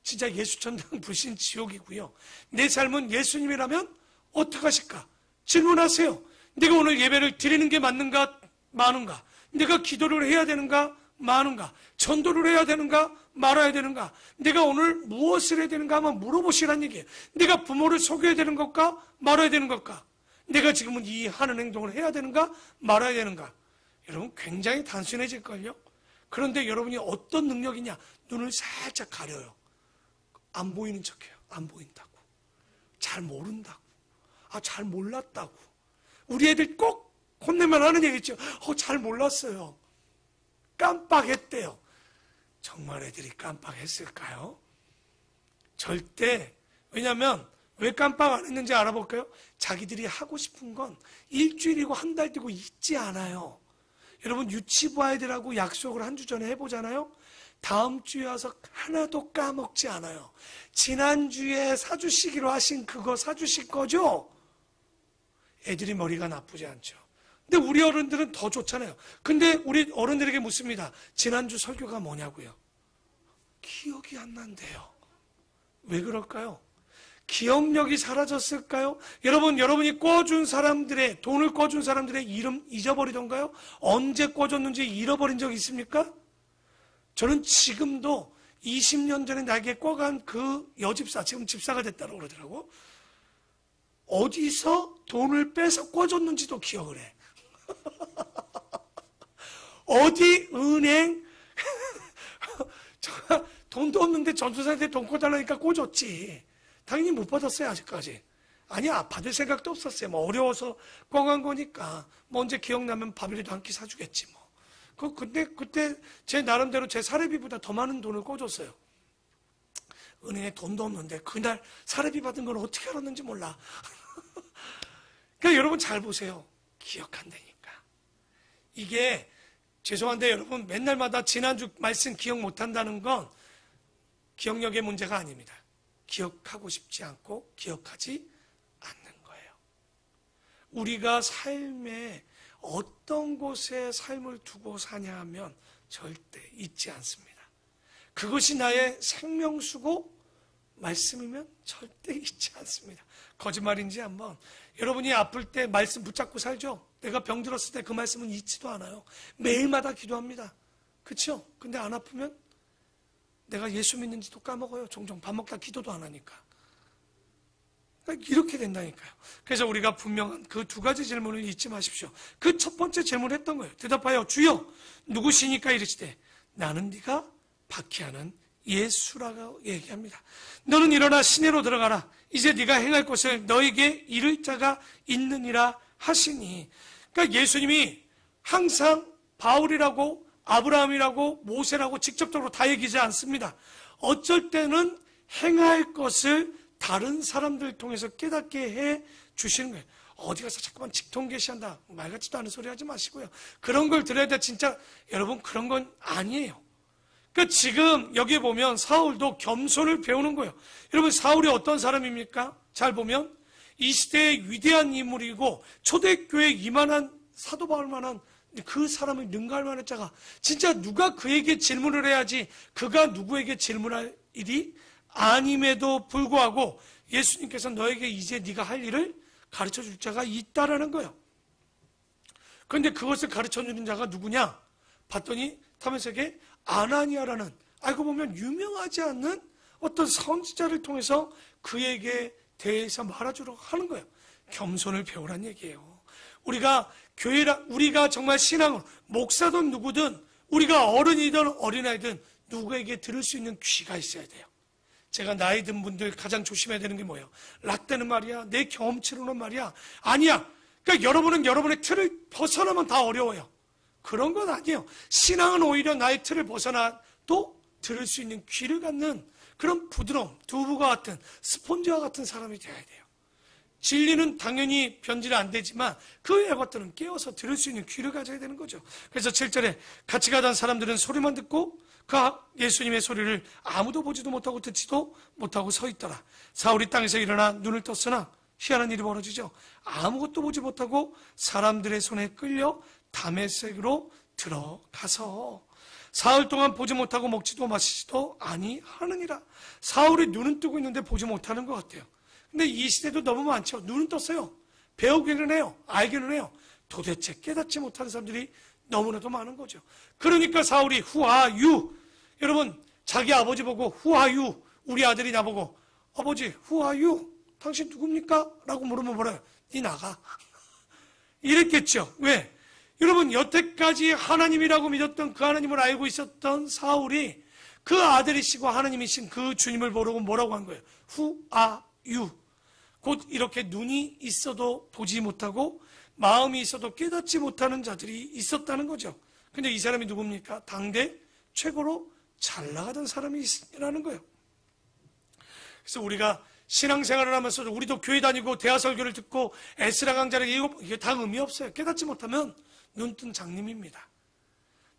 진짜 예수 천당 불신 지옥이고요. 내 삶은 예수님이라면 어떡하실까? 질문하세요. 내가 오늘 예배를 드리는 게 맞는가 마는가? 내가 기도를 해야 되는가 마는가? 전도를 해야 되는가 말아야 되는가? 내가 오늘 무엇을 해야 되는가 한번 물어보시라는 얘기예요. 내가 부모를 속여야 되는 것과 말아야 되는 것과 내가 지금은 이 하는 행동을 해야 되는가 말아야 되는가? 여러분 굉장히 단순해질걸요? 그런데 여러분이 어떤 능력이냐? 눈을 살짝 가려요. 안 보이는 척해요. 안 보인다고. 잘 모른다고. 잘 몰랐다고. 우리 애들 꼭 혼내면 하는 얘기죠. 잘 몰랐어요. 깜빡했대요. 정말 애들이 깜빡했을까요? 절대. 왜냐하면 왜 깜빡 안 했는지 알아볼까요? 자기들이 하고 싶은 건 일주일이고 한 달 되고 잊지 않아요. 여러분 유치부 아이들하고 약속을 한 주 전에 해보잖아요. 다음 주에 와서 하나도 까먹지 않아요. 지난주에 사주시기로 하신 그거 사주실 거죠? 애들이 머리가 나쁘지 않죠. 근데 우리 어른들은 더 좋잖아요. 근데 우리 어른들에게 묻습니다. 지난주 설교가 뭐냐고요? 기억이 안 난대요. 왜 그럴까요? 기억력이 사라졌을까요? 여러분이 꿔준 사람들의, 돈을 꿔준 사람들의 이름 잊어버리던가요? 언제 꿔줬는지 잃어버린 적 있습니까? 저는 지금도 20년 전에 나에게 꿔간 그 여집사, 지금 집사가 됐다고 그러더라고. 어디서 돈을 빼서 꿔줬는지도 기억을 해. 어디 은행 돈도 없는데 전도사한테 돈 꿔달라니까 꿔줬지. 당연히 못 받았어요 아직까지. 아니야 받을 생각도 없었어요. 뭐 어려워서 꿔간 거니까 뭐 언제 기억나면 밥이라도 한 끼 사주겠지 뭐. 근데 그때 제 나름대로 제 사례비보다 더 많은 돈을 꿔줬어요. 은행에 돈도 없는데 그날 사례비 받은 걸 어떻게 알았는지 몰라. 그러니까 여러분 잘 보세요. 기억한다니까. 이게 죄송한데 여러분 맨날마다 지난주 말씀 기억 못한다는 건 기억력의 문제가 아닙니다. 기억하고 싶지 않고 기억하지 않는 거예요. 우리가 삶에 어떤 곳에 삶을 두고 사냐 하면 절대 잊지 않습니다. 그것이 나의 생명수고 말씀이면 절대 잊지 않습니다. 거짓말인지 한번 여러분이 아플 때 말씀 붙잡고 살죠? 내가 병들었을 때 그 말씀은 잊지도 않아요. 매일마다 기도합니다. 그렇죠? 근데 안 아프면 내가 예수 믿는지도 까먹어요. 종종 밥 먹다 기도도 안 하니까. 그러니까 이렇게 된다니까요. 그래서 우리가 분명한 그 두 가지 질문을 잊지 마십시오. 그 첫 번째 질문을 했던 거예요. 대답하여 주여 누구시니까 이르시되 나는 네가 박해하는 예수라고 얘기합니다. 너는 일어나 시내로 들어가라. 이제 네가 행할 것을 너에게 이를 자가 있느니라 하시니. 그러니까 예수님이 항상 바울이라고 아브라함이라고 모세라고 직접적으로 다 얘기하지 않습니다. 어쩔 때는 행할 것을 다른 사람들을 통해서 깨닫게 해 주시는 거예요. 어디 가서 자꾸만 직통 계시한다 말 같지도 않은 소리 하지 마시고요. 그런 걸 들어야 돼. 진짜 여러분 그런 건 아니에요. 그러니까 지금 여기에 보면 사울도 겸손을 배우는 거예요. 여러분 사울이 어떤 사람입니까? 잘 보면 이 시대의 위대한 인물이고 초대교회 이만한 사도 바울만한 그 사람을 능가할 만한 자가 진짜 누가 그에게 질문을 해야지 그가 누구에게 질문할 일이 아님에도 불구하고 예수님께서 너에게 이제 네가 할 일을 가르쳐줄 자가 있다라는 거예요. 그런데 그것을 가르쳐주는 자가 누구냐? 봤더니 타면색에 아나니아라는 알고 보면 유명하지 않는 어떤 선지자를 통해서 그에게 대해서 말아주려고 하는 거예요. 겸손을 배우란 얘기예요. 우리가 정말 신앙으로 목사든 누구든 우리가 어른이든 어린아이든 누구에게 들을 수 있는 귀가 있어야 돼요. 제가 나이 든 분들 가장 조심해야 되는 게 뭐예요? 라떼는 말이야, 내 경험치로는 말이야. 아니야. 그러니까 여러분은 여러분의 틀을 벗어나면 다 어려워요. 그런 건 아니에요. 신앙은 오히려 나의 틀을 벗어나도 들을 수 있는 귀를 갖는 그런 부드러움, 두부가 같은 스폰지와 같은 사람이 되어야 돼요. 진리는 당연히 변질이 안 되지만 그 외의 것들은 깨어서 들을 수 있는 귀를 가져야 되는 거죠. 그래서 7절에 같이 가던 사람들은 소리만 듣고 그 예수님의 소리를 아무도 보지도 못하고 듣지도 못하고 서 있더라. 사울이 땅에서 일어나 눈을 떴으나 희한한 일이 벌어지죠. 아무것도 보지 못하고 사람들의 손에 끌려 다메섹으로 들어가서 사흘 동안 보지 못하고 먹지도 마시지도 아니하느니라. 사울이 눈은 뜨고 있는데 보지 못하는 것 같아요. 근데 이 시대도 너무 많죠. 눈은 떴어요. 배우기는 해요. 알기는 해요. 도대체 깨닫지 못하는 사람들이 너무나도 많은 거죠. 그러니까 사울이 Who are you? 여러분 자기 아버지 보고 Who are you? 우리 아들이 나보고 아버지 Who are you? 당신 누굽니까? 라고 물으면 뭐래요? 니 나가. 이랬겠죠. 왜? 여러분 여태까지 하나님이라고 믿었던 그 하나님을 알고 있었던 사울이 그 아들이시고 하나님이신 그 주님을 모르고 뭐라고 한 거예요? Who are you? 곧 이렇게 눈이 있어도 보지 못하고 마음이 있어도 깨닫지 못하는 자들이 있었다는 거죠. 근데 이 사람이 누굽니까? 당대 최고로 잘 나가던 사람이라는 거예요. 그래서 우리가 신앙생활을 하면서도 우리도 교회 다니고 대화설교를 듣고 에스라 강좌를 이게 다 의미 없어요. 깨닫지 못하면 눈뜬 장님입니다.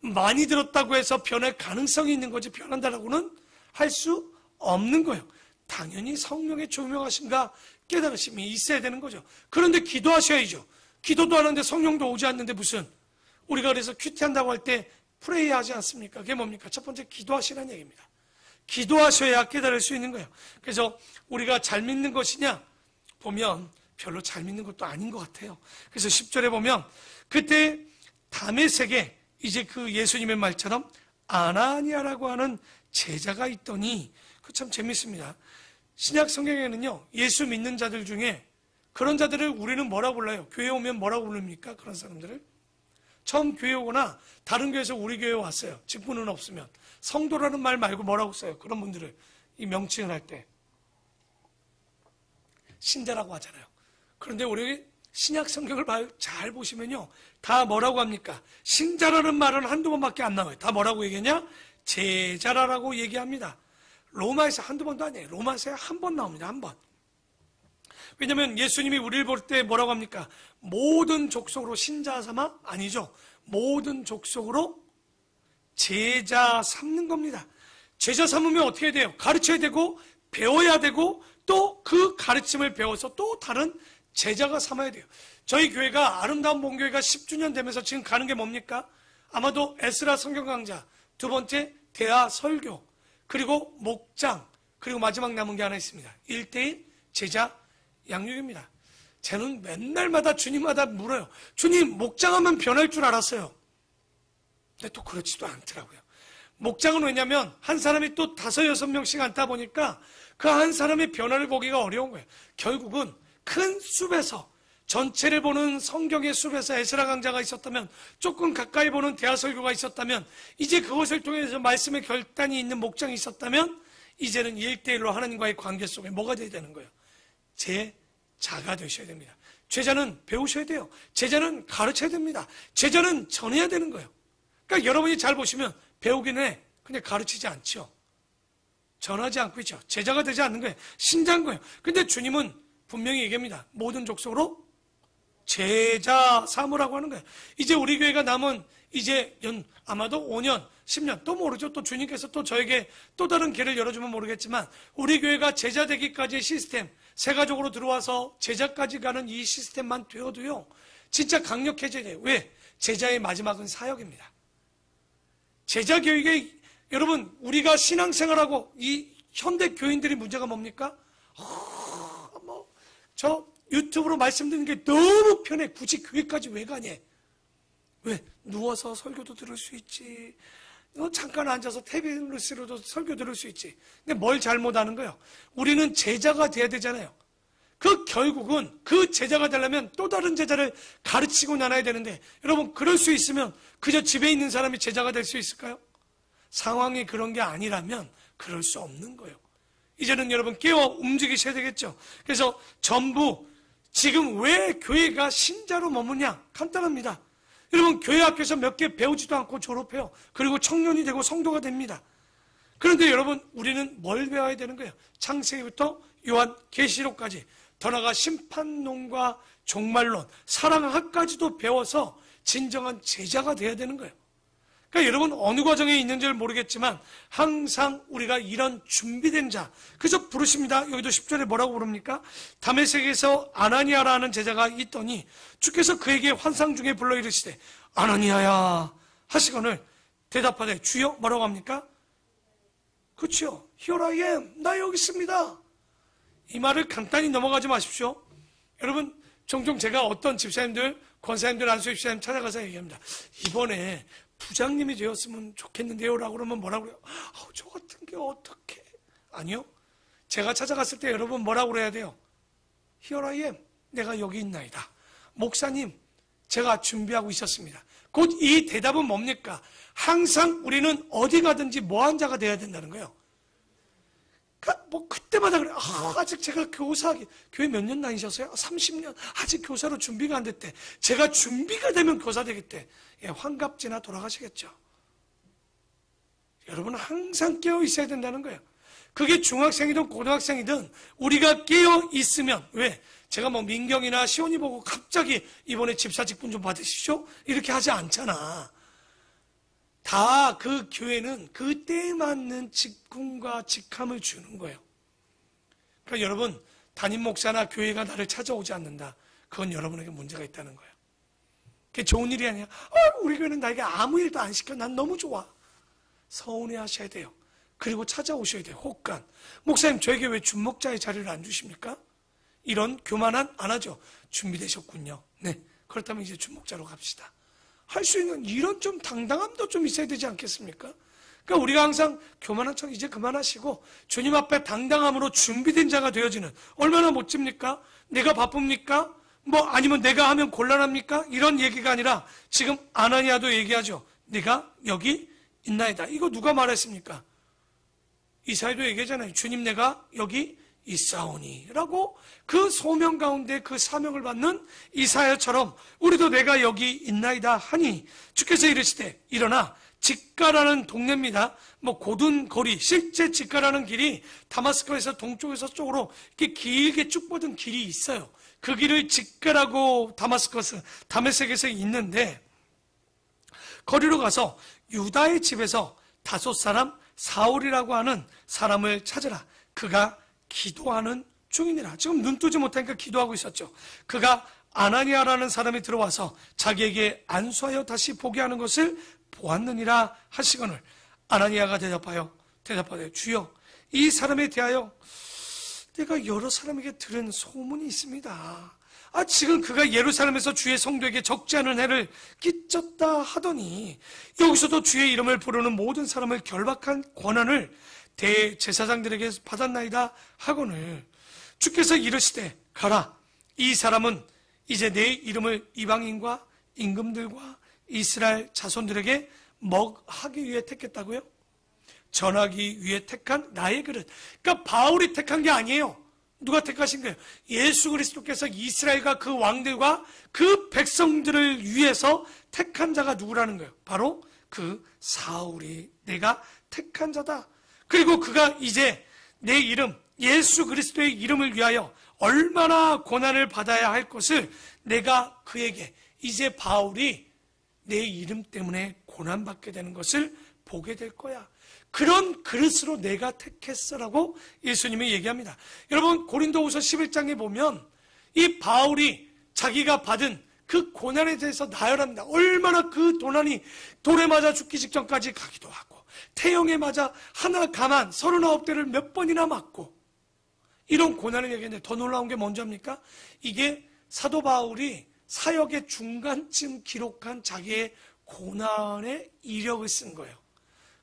많이 들었다고 해서 변할 가능성이 있는 거지 변한다라고는 할 수 없는 거예요. 당연히 성령의 조명하심과 깨달으심이 있어야 되는 거죠. 그런데 기도하셔야죠. 기도도 하는데 성령도 오지 않는데 무슨 우리가 그래서 큐티한다고 할 때 프레이 하지 않습니까? 그게 뭡니까? 첫 번째 기도하시라는 얘기입니다. 기도하셔야 깨달을 수 있는 거예요. 그래서 우리가 잘 믿는 것이냐 보면 별로 잘 믿는 것도 아닌 것 같아요. 그래서 10절에 보면 그때 다메섹에 이제 그 예수님의 말처럼 아나니아라고 하는 제자가 있더니 그 참 재밌습니다. 신약 성경에는요 예수 믿는 자들 중에 그런 자들을 우리는 뭐라고 불러요? 교회 오면 뭐라고 부릅니까? 그런 사람들을 처음 교회 오거나 다른 교회에서 우리 교회에 왔어요. 직분은 없으면 성도라는 말 말고 뭐라고 써요? 그런 분들을 이 명칭을 할 때 신자라고 하잖아요. 그런데 우리 신약 성경을 잘 보시면요 다 뭐라고 합니까? 신자라는 말은 한두 번밖에 안 나와요. 다 뭐라고 얘기하냐? 제자라고 얘기합니다. 로마에서 한두 번도 아니에요. 로마에서 한 번 나옵니다. 한 번. 왜냐하면 예수님이 우리를 볼 때 뭐라고 합니까? 모든 족속으로 신자 삼아? 아니죠. 모든 족속으로 제자 삼는 겁니다. 제자 삼으면 어떻게 해야 돼요? 가르쳐야 되고 배워야 되고 또 그 가르침을 배워서 또 다른 제자가 삼아야 돼요. 저희 교회가 아름다운 본교회가 10주년 되면서 지금 가는 게 뭡니까? 아마도 에스라 성경 강좌, 두 번째 대화 설교, 그리고 목장, 그리고 마지막 남은 게 하나 있습니다. 1대1 제자 양육입니다. 저는 맨날마다 주님마다 물어요. 주님, 목장하면 변할 줄 알았어요. 근데 또 그렇지도 않더라고요. 목장은 왜냐면 한 사람이 또 5, 6명씩 앉다 보니까 그 한 사람의 변화를 보기가 어려운 거예요. 결국은 큰 숲에서 전체를 보는 성경의 숲에서 에스라 강자가 있었다면, 조금 가까이 보는 대화 설교가 있었다면, 이제 그것을 통해서 말씀의 결단이 있는 목장이 있었다면, 이제는 1대1로 하나님과의 관계 속에 뭐가 돼야 되는 거예요? 제자가 되셔야 됩니다. 제자는 배우셔야 돼요. 제자는 가르쳐야 됩니다. 제자는 전해야 되는 거예요. 그러니까 여러분이 잘 보시면 배우긴 해. 근데 가르치지 않죠. 전하지 않고 있죠. 제자가 되지 않는 거예요. 신자인 거예요. 근데 주님은 분명히 얘기합니다. 모든 족속으로 제자 삼으라고 하는 거예요. 이제 우리 교회가 남은 이제 아마도 5년, 10년, 또 모르죠. 또 주님께서 또 저에게 또 다른 길을 열어주면 모르겠지만, 우리 교회가 제자 되기까지의 시스템, 세가족으로 들어와서 제자까지 가는 이 시스템만 되어도요, 진짜 강력해져야 돼요. 왜? 제자의 마지막은 사역입니다. 제자 교육에, 여러분, 우리가 신앙생활하고 이 현대 교인들이 문제가 뭡니까? 저 유튜브로 말씀드리는 게 너무 편해. 굳이 교회까지 왜 가냐? 왜? 누워서 설교도 들을 수 있지. 잠깐 앉아서 태블릿으로도 설교 들을 수 있지. 근데 뭘 잘못하는 거예요? 우리는 제자가 돼야 되잖아요. 결국은 그 제자가 되려면 또 다른 제자를 가르치고 나눠야 되는데, 여러분, 그럴 수 있으면 그저 집에 있는 사람이 제자가 될 수 있을까요? 상황이 그런 게 아니라면 그럴 수 없는 거예요. 이제는 여러분 깨어 움직이셔야 되겠죠. 그래서 전부 지금 왜 교회가 신자로 머무냐? 간단합니다. 여러분, 교회 앞에서 몇 개 배우지도 않고 졸업해요. 그리고 청년이 되고 성도가 됩니다. 그런데 여러분, 우리는 뭘 배워야 되는 거예요? 창세기부터 요한 계시록까지, 더 나아가 심판론과 종말론, 사랑학까지도 배워서 진정한 제자가 돼야 되는 거예요. 그러니까 여러분, 어느 과정에 있는지를 모르겠지만 항상 우리가 이런 준비된 자, 그저 부르십니다. 여기도 10절에 뭐라고 부릅니까? 다메섹에서 아나니아라는 제자가 있더니 주께서 그에게 환상 중에 불러 이르시되 아나니아야 하시거늘 대답하되 주여, 뭐라고 합니까? 그렇죠. Here I am. 나 여기 있습니다. 이 말을 간단히 넘어가지 마십시오. 여러분, 종종 제가 어떤 집사님들, 권사님들, 안수집사님 찾아가서 얘기합니다. 이번에 부장님이 되었으면 좋겠는데요 라고 그러면 뭐라고 그래요? 저 같은 게 어떻게? 아니요. 제가 찾아갔을 때 여러분 뭐라고 그래야 돼요? Here I am. 내가 여기 있나이다. 목사님, 제가 준비하고 있었습니다. 곧 이 대답은 뭡니까? 항상 우리는 어디 가든지 뭐한 자가 돼야 된다는 거예요. 그때마다 그래. 아직 제가 교회 몇 년 다니셨어요? 30년. 아직 교사로 준비가 안 됐대. 제가 준비가 되면 교사 되겠대. 환갑지나 돌아가시겠죠. 여러분은 항상 깨어 있어야 된다는 거예요. 그게 중학생이든 고등학생이든 우리가 깨어 있으면, 왜? 제가 민경이나 시온이 보고 갑자기 이번에 집사 직분 좀 받으시죠? 이렇게 하지 않잖아. 다 그 교회는 그 때에 맞는 직분과 직함을 주는 거예요. 그러니까 여러분, 담임 목사나 교회가 나를 찾아오지 않는다. 그건 여러분에게 문제가 있다는 거예요. 그게 좋은 일이 아니야. 우리 교회는 나에게 아무 일도 안 시켜. 난 너무 좋아. 서운해 하셔야 돼요. 그리고 찾아오셔야 돼요. 혹간. 목사님, 저에게 왜 준목자의 자리를 안 주십니까? 이런 교만한 안 하죠. 준비되셨군요. 네. 그렇다면 이제 준목자로 갑시다. 할 수 있는 이런 좀 당당함도 좀 있어야 되지 않겠습니까? 그러니까 우리가 항상 교만한 척 이제 그만하시고 주님 앞에 당당함으로 준비된 자가 되어지는, 얼마나 멋집니까? 내가 바쁩니까? 아니면 내가 하면 곤란합니까? 이런 얘기가 아니라 지금 아나니아도 얘기하죠. 네가 여기 있나이다. 이거 누가 말했습니까? 이사야도 얘기하잖아요. 주님, 내가 여기 있사오니 라고 그 소명 가운데 그 사명을 받는 이사야처럼 우리도 내가 여기 있나이다 하니 주께서 이르시되 일어나 직가라는 동네입니다. 고든 거리, 실제 직가라는 길이 다마스커에서 동쪽에서 서쪽으로 이렇게 길게 쭉 뻗은 길이 있어요. 그 길을 직가라고 다메섹에서 있는데, 거리로 가서 유다의 집에서 다섯 사람 사울이라고 하는 사람을 찾으라. 그가 기도하는 중이니라. 지금 눈 뜨지 못하니까 기도하고 있었죠. 그가 아나니아라는 사람이 들어와서 자기에게 안수하여 다시 보게 하는 것을 보았느니라 하시거늘 아나니아가 대답하되 주여, 이 사람에 대하여 내가 여러 사람에게 들은 소문이 있습니다. 지금 그가 예루살렘에서 주의 성도에게 적지 않은 해를 끼쳤다 하더니 여기서도 주의 이름을 부르는 모든 사람을 결박한 권한을 대제사장들에게 받았나이다 하거늘 주께서 이르시되 가라, 이 사람은 이제 내 이름을 이방인과 임금들과 이스라엘 자손들에게 먹하기 위해 택했다고요? 전하기 위해 택한 나의 그릇. 그러니까 바울이 택한 게 아니에요. 누가 택하신 거예요? 예수 그리스도께서 이스라엘과 그 왕들과 그 백성들을 위해서 택한 자가 누구라는 거예요? 바로 그 사울이 내가 택한 자다. 그리고 그가 이제 내 이름, 예수 그리스도의 이름을 위하여 얼마나 고난을 받아야 할 것을 내가 그에게, 이제 바울이 내 이름 때문에 고난받게 되는 것을 보게 될 거야. 그런 그릇으로 내가 택했어라고 예수님이 얘기합니다. 여러분, 고린도후서 11장에 보면 이 바울이 자기가 받은 그 고난에 대해서 나열합니다. 얼마나 그 고난이 돌에 맞아 죽기 직전까지 가기도 하고, 태형에 맞아 하나 가만 39대를 몇 번이나 맞고, 이런 고난을 얘기했는데 더 놀라운 게 뭔지 압니까? 이게 사도 바울이 사역의 중간쯤 기록한 자기의 고난의 이력을 쓴 거예요.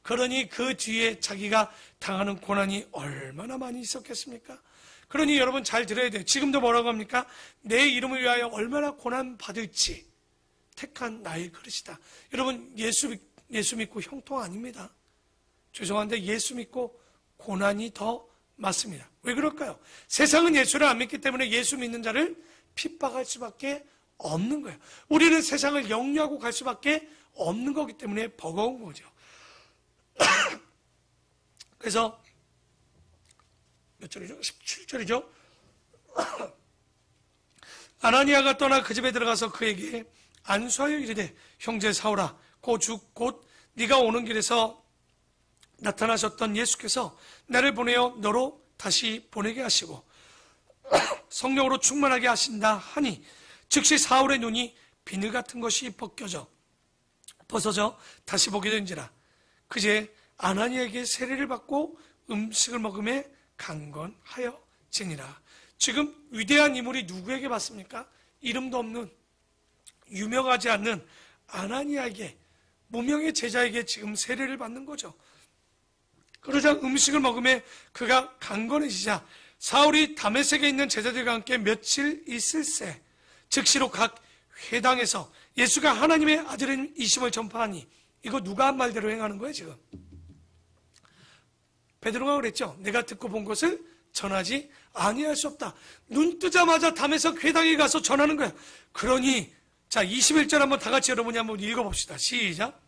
그러니 그 뒤에 자기가 당하는 고난이 얼마나 많이 있었겠습니까? 그러니 여러분 잘 들어야 돼요. 지금도 뭐라고 합니까? 내 이름을 위하여 얼마나 고난 받을지 택한 나의 그릇이다. 여러분, 예수 믿고 형통 아닙니다. 죄송한데 예수 믿고 고난이 더 맞습니다. 왜 그럴까요? 세상은 예수를 안 믿기 때문에 예수 믿는 자를 핍박할 수밖에 없는 거예요. 우리는 세상을 영위하고 갈 수밖에 없는 거기 때문에 버거운 거죠. 그래서 몇 절이죠? 17절이죠? 아나니아가 떠나 그 집에 들어가서 그에게 안수하여 이르되 형제 사울아, 곧 네가 오는 길에서 나타나셨던 예수께서 나를 보내어 너로 다시 보내게 하시고 성령으로 충만하게 하신다 하니 즉시 사울의 눈이 비늘 같은 것이 벗어져 다시 보게 된지라. 그제 아나니아에게 세례를 받고 음식을 먹음에 강건하여지니라. 지금 위대한 인물이 누구에게 받습니까? 이름도 없는, 유명하지 않는 아나니아에게, 무명의 제자에게 지금 세례를 받는 거죠. 그러자 음식을 먹음에 그가 강건해지자 사울이 다메섹에 있는 제자들과 함께 며칠 있을새 즉시로 각 회당에서 예수가 하나님의 아들인 이심을 전파하니, 이거 누가 한 말대로 행하는 거예요 지금? 베드로가 그랬죠. 내가 듣고 본 것을 전하지 아니할 수 없다. 눈 뜨자마자 다메섹 회당에 가서 전하는 거예요. 그러니 자 21절 한번 다 같이 여러분이 한번 읽어봅시다. 시작.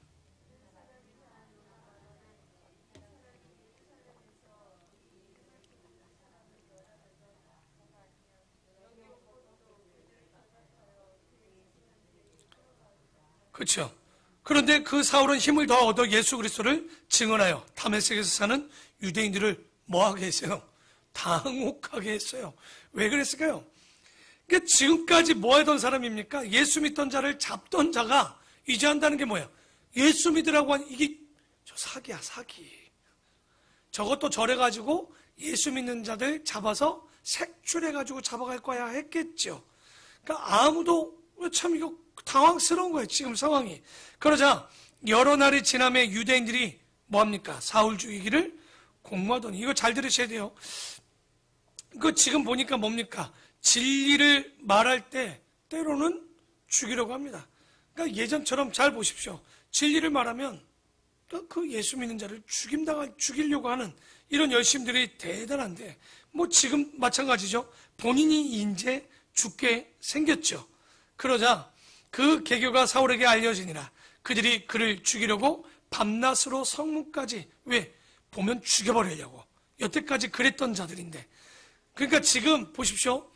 그렇죠. 그런데 그 사울은 힘을 더 얻어 예수 그리스도를 증언하여 다메섹에서 사는 유대인들을 뭐하게 했어요? 당혹하게 했어요. 왜 그랬을까요? 그러니까 지금까지 뭐 하던 사람입니까? 예수 믿던 자를 잡던 자가 이제 한다는 게 뭐예요? 예수 믿으라고 하니 이게 저 사기야, 사기. 저것도 저래가지고 예수 믿는 자들 잡아서 색출해가지고 잡아갈 거야 했겠죠. 그러니까 아무도 참 이거 당황스러운 거예요, 지금 상황이. 그러자 여러 날이 지남에 유대인들이 뭐합니까? 사울 죽이기를 공모하더니, 이거 잘 들으셔야 돼요. 그 지금 보니까 뭡니까? 진리를 말할 때 때로는 죽이려고 합니다. 그러니까 예전처럼 잘 보십시오. 진리를 말하면 그 예수 믿는 자를 죽이려고 하는 이런 열심들이 대단한데, 뭐 지금 마찬가지죠. 본인이 이제 죽게 생겼죠. 그러자 그 계교가 사울에게 알려지니라. 그들이 그를 죽이려고 밤낮으로 성문까지, 왜? 보면 죽여버리려고. 여태까지 그랬던 자들인데. 그러니까 지금 보십시오.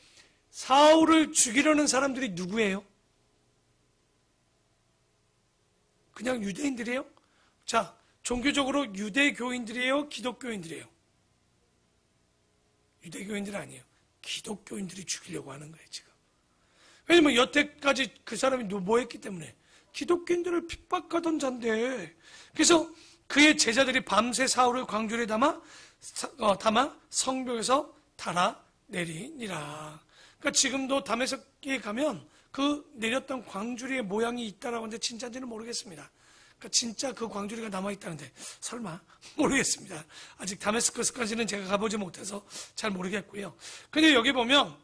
사울을 죽이려는 사람들이 누구예요? 그냥 유대인들이에요? 자, 종교적으로 유대교인들이에요? 기독교인들이에요? 유대교인들이 아니에요. 기독교인들이 죽이려고 하는 거예요, 지금. 왜냐면 여태까지 그 사람이 뭐 했기 때문에 기독교인들을 핍박하던 자인데, 그래서 그의 제자들이 밤새 사울을 광주리에 담아 성벽에서 달아내리니라. 그러니까 지금도 다메섹에 가면 그 내렸던 광주리의 모양이 있다라고 하는데 진짜인지는 모르겠습니다. 그러니까 진짜 그 광주리가 남아있다는데 설마? 모르겠습니다. 아직 다메스커스까지는 제가 가보지 못해서 잘 모르겠고요. 근데 여기 보면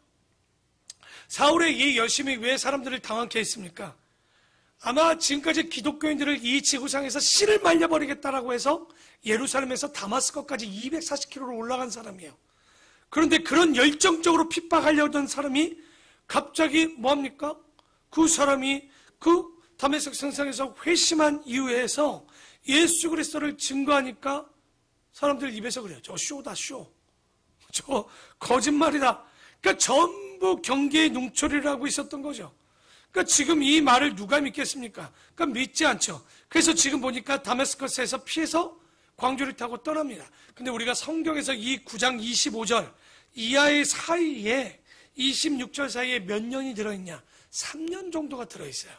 사울의 이 열심이 왜 사람들을 당황케 했습니까? 아마 지금까지 기독교인들을 이 지구상에서 씨를 말려버리겠다라고 해서 예루살렘에서 다마스커까지 240km로 올라간 사람이에요. 그런데 그런 열정적으로 핍박하려던 사람이 갑자기 뭐합니까? 그 사람이 그 다메섹 성상에서 회심한 이후에서 예수 그리스도를 증거하니까 사람들 입에서 그래요. 저 쇼다, 쇼. 저 거짓말이다. 그러니까 전부 경계의 농초리를 하고 있었던 거죠. 그러니까 지금 이 말을 누가 믿겠습니까? 그러니까 믿지 않죠. 그래서 지금 보니까 다메스커스에서 피해서 광주를 타고 떠납니다. 근데 우리가 성경에서 이 9장 25절 이하의 사이에 26절 사이에 몇 년이 들어있냐? 3년 정도가 들어있어요.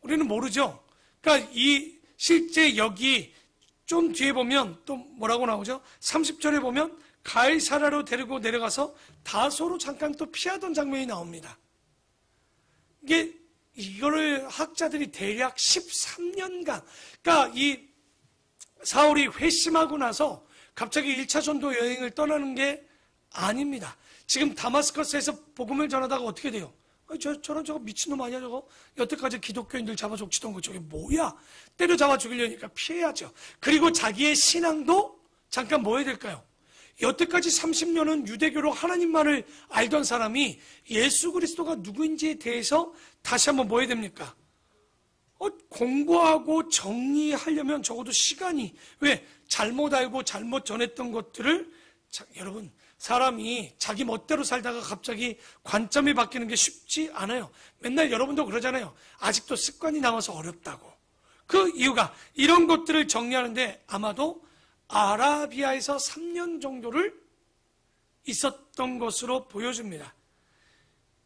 우리는 모르죠. 그러니까 이 실제 여기 좀 뒤에 보면 또 뭐라고 나오죠? 30절에 보면 가이사라로 데리고 내려가서 다소로 잠깐 또 피하던 장면이 나옵니다. 이거를 학자들이 대략 13년간, 그러니까 이 사울이 회심하고 나서 갑자기 1차 전도 여행을 떠나는 게 아닙니다. 지금 다마스커스에서 복음을 전하다가 어떻게 돼요? 저런 저거 미친놈 아니야 저거? 여태까지 기독교인들 잡아 죽이던 거 저게 뭐야? 때려잡아 죽이려니까 피해야죠. 그리고 자기의 신앙도 잠깐 뭐 해야 될까요? 여태까지 30년은 유대교로 하나님만을 알던 사람이 예수 그리스도가 누구인지에 대해서 다시 한번 뭐 해야 됩니까? 공부하고 정리하려면 적어도 시간이, 왜? 잘못 알고 잘못 전했던 것들을, 여러분, 사람이 자기 멋대로 살다가 갑자기 관점이 바뀌는 게 쉽지 않아요. 맨날 여러분도 그러잖아요. 아직도 습관이 남아서 어렵다고. 그 이유가 이런 것들을 정리하는데 아마도 아라비아에서 3년 정도를 있었던 것으로 보여줍니다.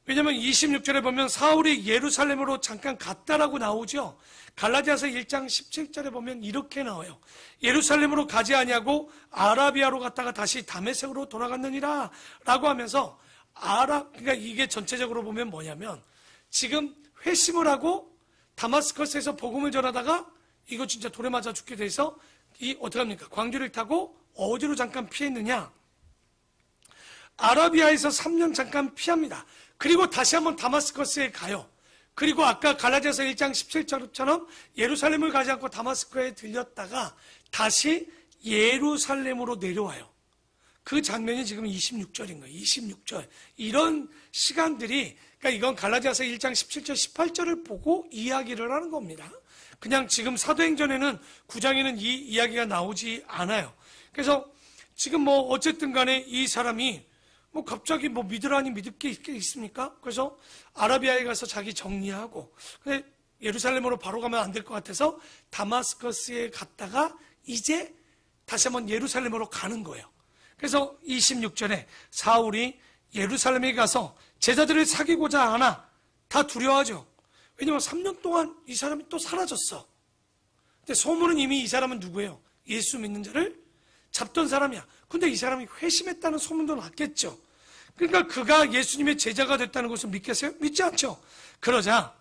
왜냐하면 26절에 보면 사울이 예루살렘으로 잠깐 갔다라고 나오죠. 갈라디아서 1장 17절에 보면 이렇게 나와요. 예루살렘으로 가지 아니하고 아라비아로 갔다가 다시 다메섹으로 돌아갔느니라 라고 하면서 그러니까 이게 전체적으로 보면 뭐냐면 지금 회심을 하고 다마스커스에서 복음을 전하다가 이거 진짜 돌에 맞아 죽게 돼서 어떻게 합니까? 광주를 타고 어디로 잠깐 피했느냐? 아라비아에서 3년 잠깐 피합니다. 그리고 다시 한번 다마스커스에 가요. 그리고 아까 갈라디아서 1장 17절처럼 예루살렘을 가지 않고 다마스커에 들렸다가 다시 예루살렘으로 내려와요. 그 장면이 지금 26절인 거예요. 26절. 이런 시간들이, 그러니까 이건 갈라디아서 1장 17절, 18절을 보고 이야기를 하는 겁니다. 그냥 지금 사도행전에는 9장에는 이 이야기가 나오지 않아요. 그래서 지금 뭐 어쨌든 간에 이 사람이 뭐 갑자기 뭐 믿으라니 믿을 게 있습니까? 그래서 아라비아에 가서 자기 정리하고, 근데 예루살렘으로 바로 가면 안 될 것 같아서 다마스커스에 갔다가 이제 다시 한번 예루살렘으로 가는 거예요. 그래서 26절에 사울이 예루살렘에 가서 제자들을 사귀고자 하나 다 두려워하죠. 왜냐면 3년 동안 이 사람이 또 사라졌어. 근데 소문은 이미 이 사람은 누구예요? 예수 믿는 자를 잡던 사람이야. 근데 이 사람이 회심했다는 소문도 났겠죠. 그러니까 그가 예수님의 제자가 됐다는 것을 믿겠어요? 믿지 않죠. 그러자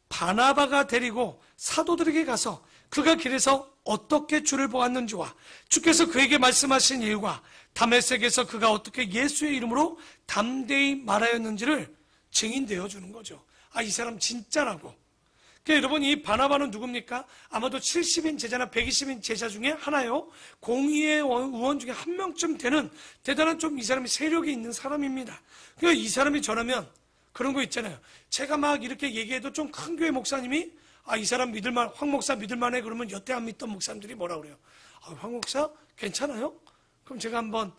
바나바가 데리고 사도들에게 가서 그가 길에서 어떻게 주를 보았는지와 주께서 그에게 말씀하신 일과 다메섹에서 그가 어떻게 예수의 이름으로 담대히 말하였는지를 증인되어 주는 거죠. 아, 이 사람 진짜라고. 그러니까 여러분, 이 바나바는 누굽니까? 아마도 70인 제자나 120인 제자 중에 하나요. 공의의 의원 중에 한 명쯤 되는 대단한 좀 이 사람이 세력이 있는 사람입니다. 그러니까 이 사람이 저라면 그런 거 있잖아요. 제가 막 이렇게 얘기해도 좀 큰 교회 목사님이 이 사람 믿을만, 황 목사 믿을만해. 그러면 여태 안 믿던 목사님들이 뭐라 그래요? 황 목사 괜찮아요? 그럼 제가 한번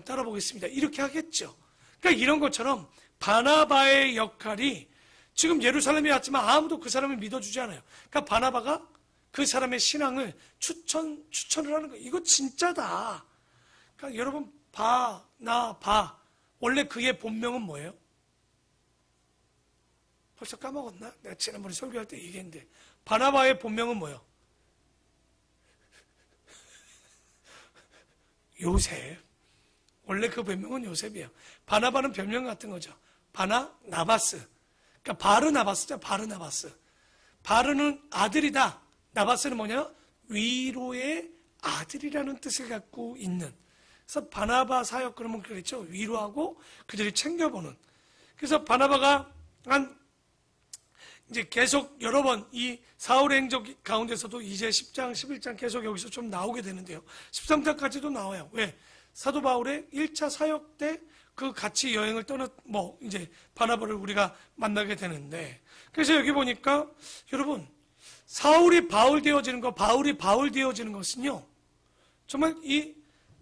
따라 보겠습니다. 이렇게 하겠죠. 그러니까 이런 것처럼 바나바의 역할이 지금 예루살렘에 왔지만 아무도 그 사람을 믿어주지 않아요. 그러니까 바나바가 그 사람의 신앙을 추천을 하는 거예요. 이거 진짜다. 그러니까 여러분, 바나바. 원래 그의 본명은 뭐예요? 벌써 까먹었나? 내가 지난번에 설교할 때 얘기했는데. 바나바의 본명은 뭐예요? 요셉. 원래 그 별명은 요셉이에요. 바나바는 별명 같은 거죠. 바나나바스. 그러니까 바르나바스죠. 바르나바스. 바르는 아들이다. 나바스는 뭐냐? 위로의 아들이라는 뜻을 갖고 있는. 그래서 바나바 사역 그러면 그랬죠. 위로하고 그들이 챙겨보는. 그래서 바나바가 이제 계속 여러 번 이 사울의 행적 가운데서도 이제 10장, 11장 계속 여기서 좀 나오게 되는데요. 13장까지도 나와요. 왜? 사도 바울의 1차 사역 때 그 같이 여행을 이제 바나바를 우리가 만나게 되는데, 그래서 여기 보니까 여러분, 사울이 바울 되어지는 것, 바울이 바울 되어지는 것은요, 정말 이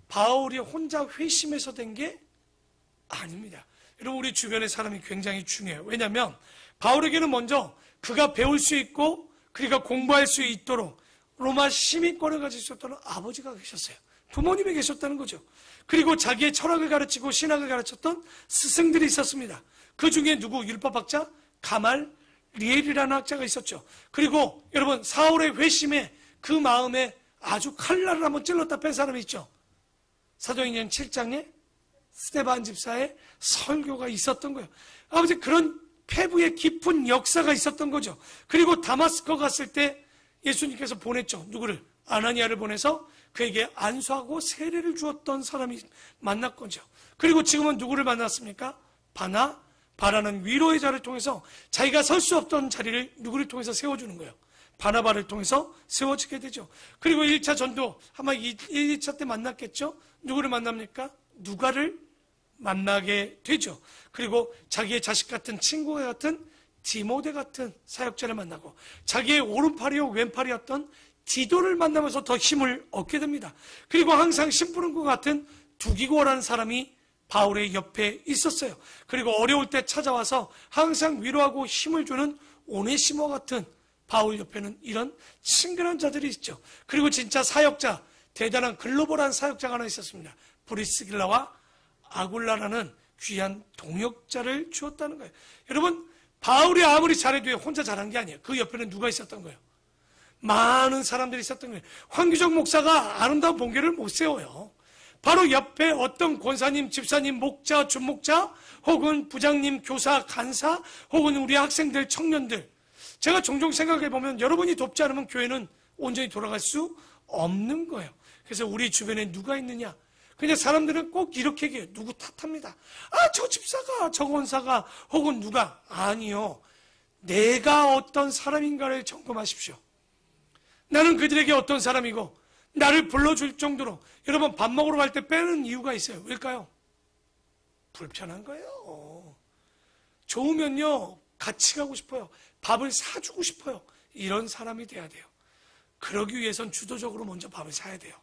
바울이 혼자 회심해서 된 게 아닙니다. 여러분, 우리 주변의 사람이 굉장히 중요해요. 왜냐하면 바울에게는 먼저 그가 배울 수 있고 그가 공부할 수 있도록 로마 시민권을 가질 수 있도록 아버지가 계셨어요. 부모님이 계셨다는 거죠. 그리고 자기의 철학을 가르치고 신학을 가르쳤던 스승들이 있었습니다. 그 중에 누구? 율법학자 가말리엘이라는 학자가 있었죠. 그리고 여러분, 사울의 회심에 그 마음에 아주 칼날을 한번 찔렀다 뺀 사람이 있죠. 사도행전 7장에 스데반 집사의 설교가 있었던 거예요. 아버지, 그런 폐부의 깊은 역사가 있었던 거죠. 그리고 다마스커 갔을 때 예수님께서 보냈죠. 누구를? 아나니아를 보내서 그에게 안수하고 세례를 주었던 사람이 만났거죠. 그리고 지금은 누구를 만났습니까? 바라는 위로의 자를 통해서 자기가 설 수 없던 자리를 누구를 통해서 세워주는 거예요. 바나바를 통해서 세워지게 되죠. 그리고 1차 전도 아마 1차 때 만났겠죠. 누구를 만납니까? 누가를 만나게 되죠. 그리고 자기의 자식 같은 친구 같은 디모데 같은 사역자를 만나고, 자기의 오른팔이요 왼팔이었던 디도를 만나면서 더 힘을 얻게 됩니다. 그리고 항상 심부른 것 같은 두기고라는 사람이 바울의 옆에 있었어요. 그리고 어려울 때 찾아와서 항상 위로하고 힘을 주는 오네시모 같은 바울 옆에는 이런 친근한 자들이 있죠. 그리고 진짜 사역자, 대단한 글로벌한 사역자가 하나 있었습니다. 브리스길라와 아굴라라는 귀한 동역자를 주었다는 거예요. 여러분, 바울이 아무리 잘해도 혼자 잘한 게 아니에요. 그 옆에는 누가 있었던 거예요? 많은 사람들이 있었던 거예요. 황규정 목사가 아름다운 본교를 못 세워요. 바로 옆에 어떤 권사님, 집사님, 목자, 준목자, 혹은 부장님, 교사, 간사, 혹은 우리 학생들, 청년들. 제가 종종 생각해 보면 여러분이 돕지 않으면 교회는 온전히 돌아갈 수 없는 거예요. 그래서 우리 주변에 누가 있느냐? 그냥 사람들은 꼭 이렇게 얘기해요. 누구 탓합니다. 저 집사가, 저 권사가, 혹은 누가. 아니요. 내가 어떤 사람인가를 점검하십시오. 나는 그들에게 어떤 사람이고 나를 불러줄 정도로, 여러분, 밥 먹으러 갈 때 빼는 이유가 있어요. 왜일까요? 불편한 거예요. 좋으면요 같이 가고 싶어요. 밥을 사주고 싶어요. 이런 사람이 돼야 돼요. 그러기 위해선 주도적으로 먼저 밥을 사야 돼요.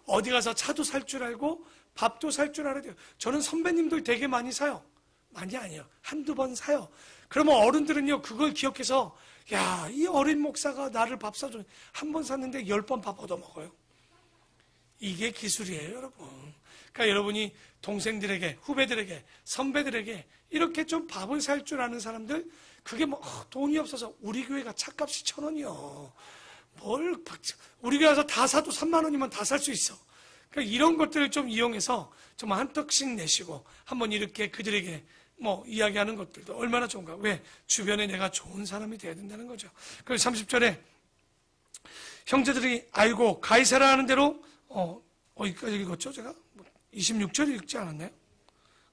어디 가서 차도 살 줄 알고 밥도 살 줄 알아야 돼요. 저는 선배님들 되게 많이 사요. 많이 아니에요. 한두 번 사요. 그러면 어른들은요 그걸 기억해서, 야, 이 어린 목사가 나를 밥 사주네. 한 번 샀는데 10번 밥 얻어먹어요. 이게 기술이에요, 여러분. 그러니까 여러분이 동생들에게, 후배들에게, 선배들에게 이렇게 좀 밥을 살 줄 아는 사람들, 그게 뭐 돈이 없어서, 우리 교회가 차값이 1,000원이요. 우리 교회 가서 다 사도 3만 원이면 다 살 수 있어. 그러니까 이런 것들을 좀 이용해서 좀 한턱씩 내시고 한번 이렇게 그들에게 이야기하는 것들도 얼마나 좋은가. 왜? 주변에 내가 좋은 사람이 돼야 된다는 거죠. 그래서 30절에 형제들이 알고 가이사라 하는 대로, 어디까지 읽었죠? 제가 26절 읽지 않았나요?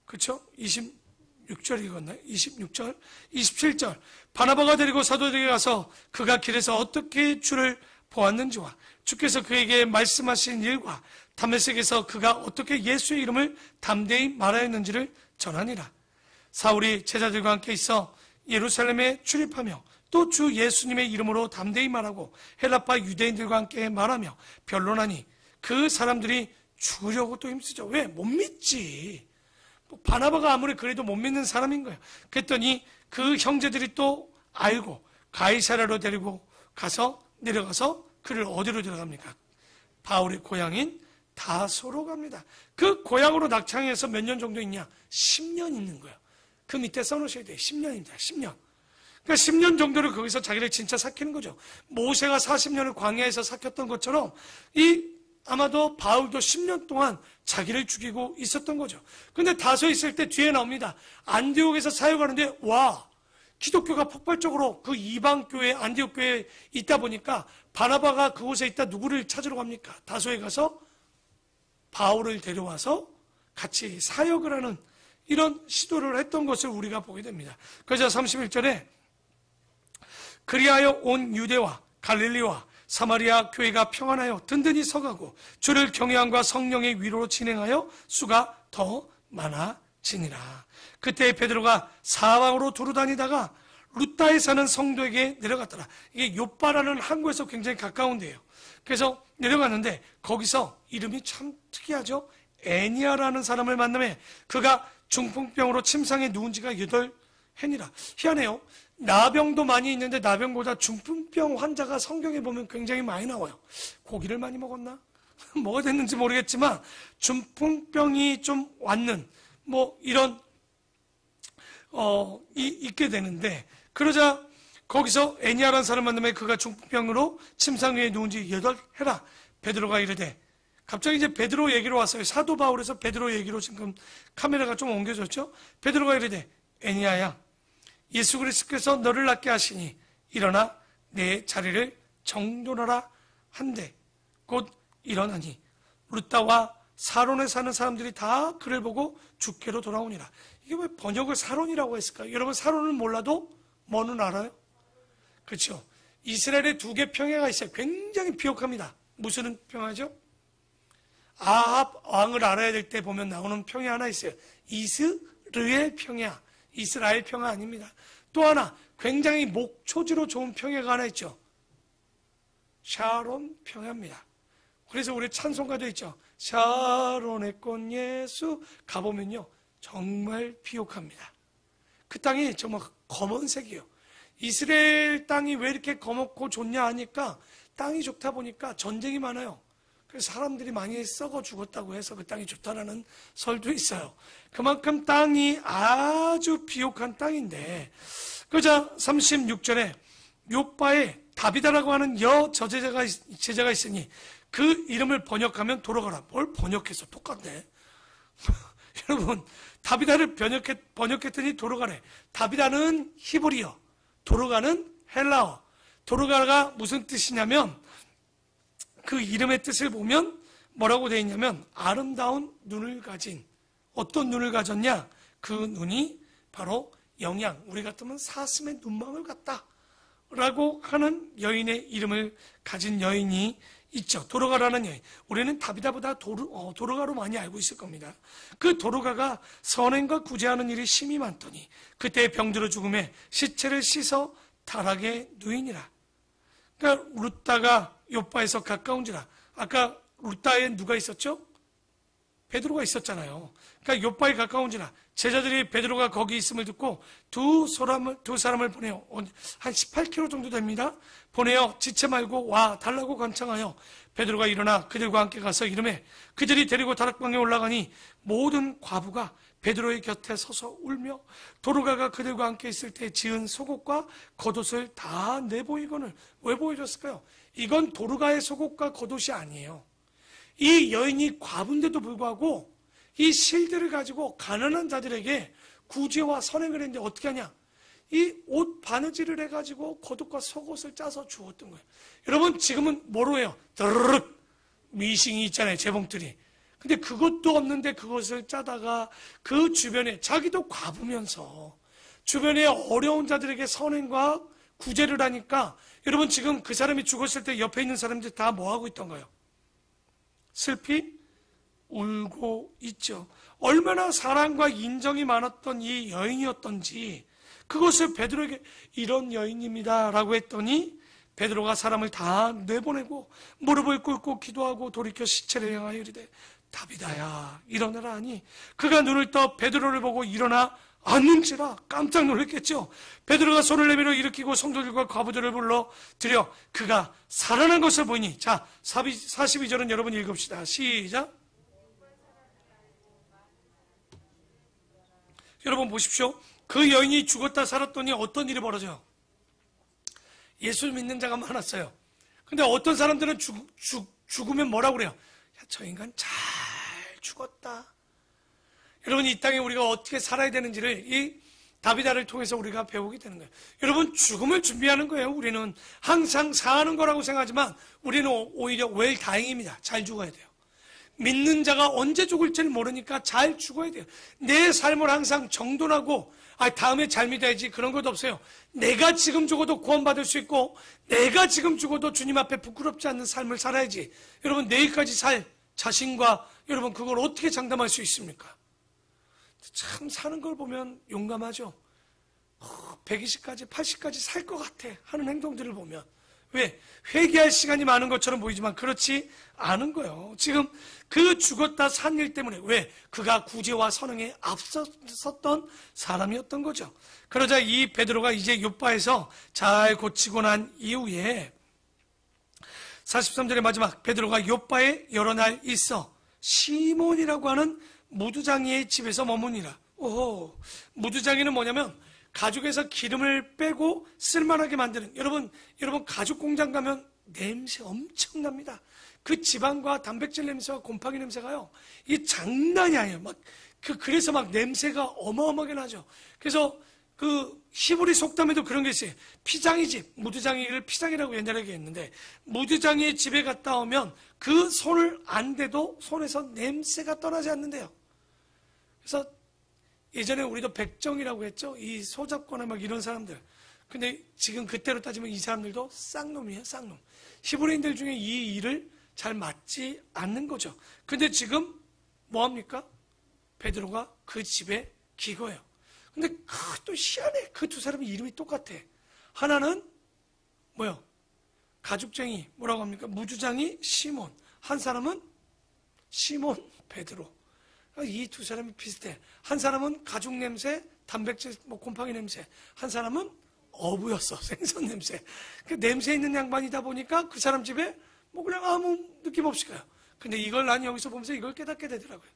그렇죠? 26절 읽었나요? 26절, 27절. 바나바가 데리고 사도들에게 가서 그가 길에서 어떻게 주를 보았는지와 주께서 그에게 말씀하신 일과 다메섹에서 그가 어떻게 예수의 이름을 담대히 말하였는지를 전하니라. 사울이 제자들과 함께 있어 예루살렘에 출입하며 또 주 예수님의 이름으로 담대히 말하고 헬라파 유대인들과 함께 말하며 변론하니 그 사람들이 죽으려고 또 힘쓰죠. 왜? 못 믿지. 바나바가 아무리 그래도 못 믿는 사람인 거예요. 그랬더니 그 형제들이 또 알고 가이사라로 데리고 가서 내려가서 그를 어디로 데려갑니까? 바울의 고향인 다소로 갑니다. 그 고향으로 낙창해서 몇 년 정도 있냐? 10년 있는 거예요. 그 밑에 써놓으셔야 돼요. 10년입니다. 10년. 그러니까 10년 정도를 거기서 자기를 진짜 삭히는 거죠. 모세가 40년을 광야에서 삭혔던 것처럼 이 아마도 바울도 10년 동안 자기를 죽이고 있었던 거죠. 근데 다소에 있을 때 뒤에 나옵니다. 안디옥에서 사역하는데 기독교가 폭발적으로 그 이방교회 안디옥 교회에 있다 보니까 바나바가 그곳에 있다 누구를 찾으러 갑니까? 다소에 가서 바울을 데려와서 같이 사역을 하는 이런 시도를 했던 것을 우리가 보게 됩니다. 그래서 31절에 그리하여 온 유대와 갈릴리와 사마리아 교회가 평안하여 든든히 서가고 주를 경외함과 성령의 위로로 진행하여 수가 더 많아지니라. 그때 베드로가 사방으로 두루 다니다가 루따에 사는 성도에게 내려갔더라. 이게 요빠라는 항구에서 굉장히 가까운 데예요. 그래서 내려갔는데 거기서 이름이 참 특이하죠. 애니아라는 사람을 만나며 그가 중풍병으로 침상에 누운 지가 8해니라. 희한해요. 나병도 많이 있는데 나병보다 중풍병 환자가 성경에 보면 굉장히 많이 나와요. 고기를 많이 먹었나? 뭐가 됐는지 모르겠지만 중풍병이 좀 왔는 이런 있게 되는데, 그러자 거기서 애니아라는 사람 만나면 그가 중풍병으로 침상 위에 누운 지 8해라. 베드로가 이르되, 갑자기 이제 베드로 얘기로 왔어요. 사도 바울에서 베드로 얘기로 지금 카메라가 좀 옮겨졌죠. 베드로가 이르되, 애니아야, 예수 그리스도께서 너를 낫게 하시니 일어나 내 자리를 정돈하라 한데 곧 일어나니 루따와 사론에 사는 사람들이 다 그를 보고 주께로 돌아오니라. 이게 왜 번역을 사론이라고 했을까요? 여러분, 사론은 몰라도 뭐는 알아요? 그렇죠. 이스라엘에 2개 평야가 있어요. 굉장히 비옥합니다. 무슨 평야죠? 아합 왕을 알아야 될 때 보면 나오는 평야 하나 있어요. 이스라엘 평야. 이스라엘 평야 아닙니다. 또 하나 굉장히 목초지로 좋은 평야가 하나 있죠. 샤론 평야입니다. 그래서 우리 찬송가도 있죠. 샤론의 꽃 예수 가보면요 정말 비옥합니다. 그 땅이 정말 검은색이에요. 이스라엘 땅이 왜 이렇게 검었고 좋냐 하니까 땅이 좋다 보니까 전쟁이 많아요. 그래서 사람들이 많이 썩어 죽었다고 해서 그 땅이 좋다라는 설도 있어요. 그만큼 땅이 아주 비옥한 땅인데, 그자 36절에 요빠에 다비다라고 하는 제자가 있으니 그 이름을 번역하면 돌아가라. 뭘 번역해서 똑같네. 여러분, 다비다를 번역했더니 돌아가래. 다비다는 히브리어, 도로가는 헬라어. 도로가가 무슨 뜻이냐면 그 이름의 뜻을 보면 뭐라고 되어 있냐면 아름다운 눈을 가진, 어떤 눈을 가졌냐? 그 눈이 바로 영양, 우리 같으면 사슴의 눈망울 같다 라고 하는 여인의 이름을 가진 여인이 있죠. 도로가라는 여인. 우리는 다비다보다 도로가로 많이 알고 있을 겁니다. 그 도로가가 선행과 구제하는 일이 심히 많더니 그때 병들어 죽음에 시체를 씻어 타락에 누이니라. 그러니까 루따가 요빠에서 가까운지라. 아까 루따에 누가 있었죠? 베드로가 있었잖아요. 그러니까 요빠에 가까운지라. 제자들이 베드로가 거기 있음을 듣고 두 사람을 보내요. 한 18km 정도 됩니다. 보내어 지체 말고 와 달라고 간청하여 베드로가 일어나 그들과 함께 가서 이르매 그들이 데리고 다락방에 올라가니 모든 과부가 베드로의 곁에 서서 울며 도로가가 그들과 함께 있을 때 지은 속옷과 겉옷을 다 내보이거늘. 왜 보여줬을까요? 이건 도로가의 속옷과 겉옷이 아니에요. 이 여인이 과부인데도 불구하고 이 실들을 가지고 가난한 자들에게 구제와 선행을 했는데 어떻게 하냐? 이 옷 바느질을 해가지고 겉옷과 속옷을 짜서 주었던 거예요. 여러분, 지금은 뭐로 해요? 드르륵 미싱이 있잖아요, 재봉틀이. 근데 그것도 없는데 그것을 짜다가 그 주변에 자기도 과부면서 주변에 어려운 자들에게 선행과 구제를 하니까 여러분, 지금 그 사람이 죽었을 때 옆에 있는 사람들 다 뭐하고 있던가요? 슬피 울고 있죠. 얼마나 사랑과 인정이 많았던 이 여인이었던지 그것을 베드로에게 이런 여인입니다 라고 했더니 베드로가 사람을 다 내보내고 무릎을 꿇고 기도하고 돌이켜 시체를 향하여 이르되 다비다야 일어나라 하니 그가 눈을 떠 베드로를 보고 일어나 앉는지라. 깜짝 놀랐겠죠. 베드로가 손을 내밀어 일으키고 성도들과 과부들을 불러 들여 그가 살아난 것을 보니. 자, 42절은 여러분 읽읍시다. 시작. 여러분 보십시오. 그 여인이 죽었다 살았더니 어떤 일이 벌어져요? 예수 믿는 자가 많았어요. 근데 어떤 사람들은 죽으면 뭐라고 그래요? 저 인간 잘 죽었다. 여러분, 이 땅에 우리가 어떻게 살아야 되는지를 이 다비다를 통해서 우리가 배우게 되는 거예요. 여러분, 죽음을 준비하는 거예요. 우리는 항상 사는 거라고 생각하지만 우리는 오히려 웰 다행입니다. 잘 죽어야 돼요. 믿는 자가 언제 죽을지를 모르니까 잘 죽어야 돼요. 내 삶을 항상 정돈하고 다음에 잘 믿어야지 그런 것도 없어요. 내가 지금 죽어도 구원받을 수 있고 내가 지금 죽어도 주님 앞에 부끄럽지 않는 삶을 살아야지. 여러분, 내일까지 살 자신과 여러분 그걸 어떻게 장담할 수 있습니까? 참 사는 걸 보면 용감하죠. 120까지 80까지 살 것 같아 하는 행동들을 보면. 왜? 회개할 시간이 많은 것처럼 보이지만 그렇지 않은 거예요. 지금 그 죽었다 산 일 때문에. 왜? 그가 구제와 선행에 앞섰던 사람이었던 거죠. 그러자 이 베드로가 이제 욥바에서 잘 고치고 난 이후에 43절의 마지막, 베드로가 욥바에 여러 날 있어 시몬이라고 하는 무두장이의 집에서 머무니라. 오호, 무두장이는 뭐냐면 가죽에서 기름을 빼고 쓸만하게 만드는, 여러분 가죽 공장 가면 냄새 엄청납니다. 그 지방과 단백질 냄새와 곰팡이 냄새가요, 이게 장난이 아니에요. 그래서 냄새가 어마어마하게 나죠. 그래서 그 히브리 속담에도 그런 게 있어요. 피장이 집, 무두장이를 피장이라고 옛날에 얘기했는데, 무두장이의 집에 갔다 오면 그 손을 안 대도 손에서 냄새가 떠나지 않는데요. 그래서 예전에 우리도 백정이라고 했죠. 이 소잡거나 이런 사람들. 근데 지금 그때로 따지면 이 사람들도 쌍놈이에요, 쌍놈. 히브리인들 중에 이 일을 잘 맞지 않는 거죠. 근데 지금 뭐합니까? 베드로가 그 집에 기거예요. 근데 또 희한해. 그 두 사람의 이름이 똑같아. 하나는 뭐요? 가죽쟁이, 뭐라고 합니까? 무주장이 시몬. 한 사람은 시몬 베드로. 이 두 사람이 비슷해. 한 사람은 가죽 냄새, 단백질, 곰팡이 냄새. 한 사람은 어부였어. 생선 냄새. 그 냄새 있는 양반이다 보니까 그 사람 집에 그냥 아무 느낌 없이 가요. 근데 이걸 난 여기서 보면서 이걸 깨닫게 되더라고요.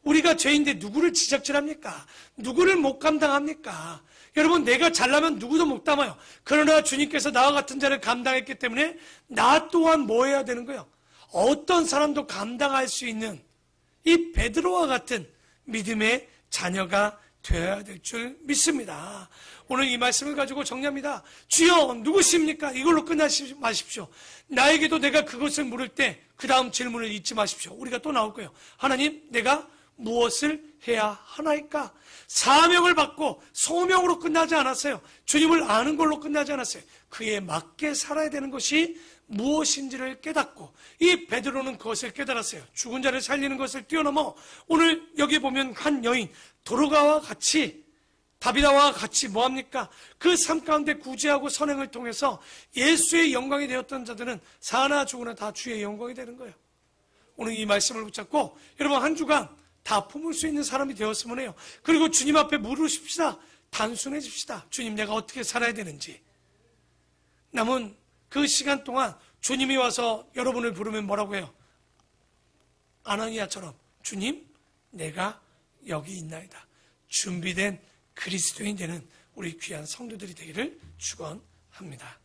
우리가 죄인데 누구를 지적질합니까? 누구를 못 감당합니까? 여러분, 내가 잘나면 누구도 못 담아요. 그러나 주님께서 나와 같은 자를 감당했기 때문에 나 또한 뭐 해야 되는 거예요? 어떤 사람도 감당할 수 있는 이 베드로와 같은 믿음의 자녀가 되어야 될 줄 믿습니다. 오늘 이 말씀을 가지고 정리합니다. 주여 누구십니까? 이걸로 끝나지 마십시오. 나에게도 내가 그것을 물을 때 그 다음 질문을 잊지 마십시오. 우리가 또 나올 거예요. 하나님, 내가 무엇을 해야 하나이까? 사명을 받고 소명으로 끝나지 않았어요. 주님을 아는 걸로 끝나지 않았어요. 그에 맞게 살아야 되는 것이 무엇인지를 깨닫고, 이 베드로는 그것을 깨달았어요. 죽은 자를 살리는 것을 뛰어넘어 오늘 여기 보면 한 여인 도로가와 같이, 다비다와 같이 뭐합니까? 그 삶 가운데 구제하고 선행을 통해서 예수의 영광이 되었던 자들은 사나 죽으나 다 주의 영광이 되는 거예요. 오늘 이 말씀을 붙잡고 여러분 한 주간 다 품을 수 있는 사람이 되었으면 해요. 그리고 주님 앞에 물으십시다. 단순해집시다. 주님, 내가 어떻게 살아야 되는지. 남은 그 시간 동안 주님이 와서 여러분을 부르면 뭐라고 해요? 아나니아처럼, 주님, 내가 여기 있나이다. 준비된 그리스도인 되는 우리 귀한 성도들이 되기를 축원합니다.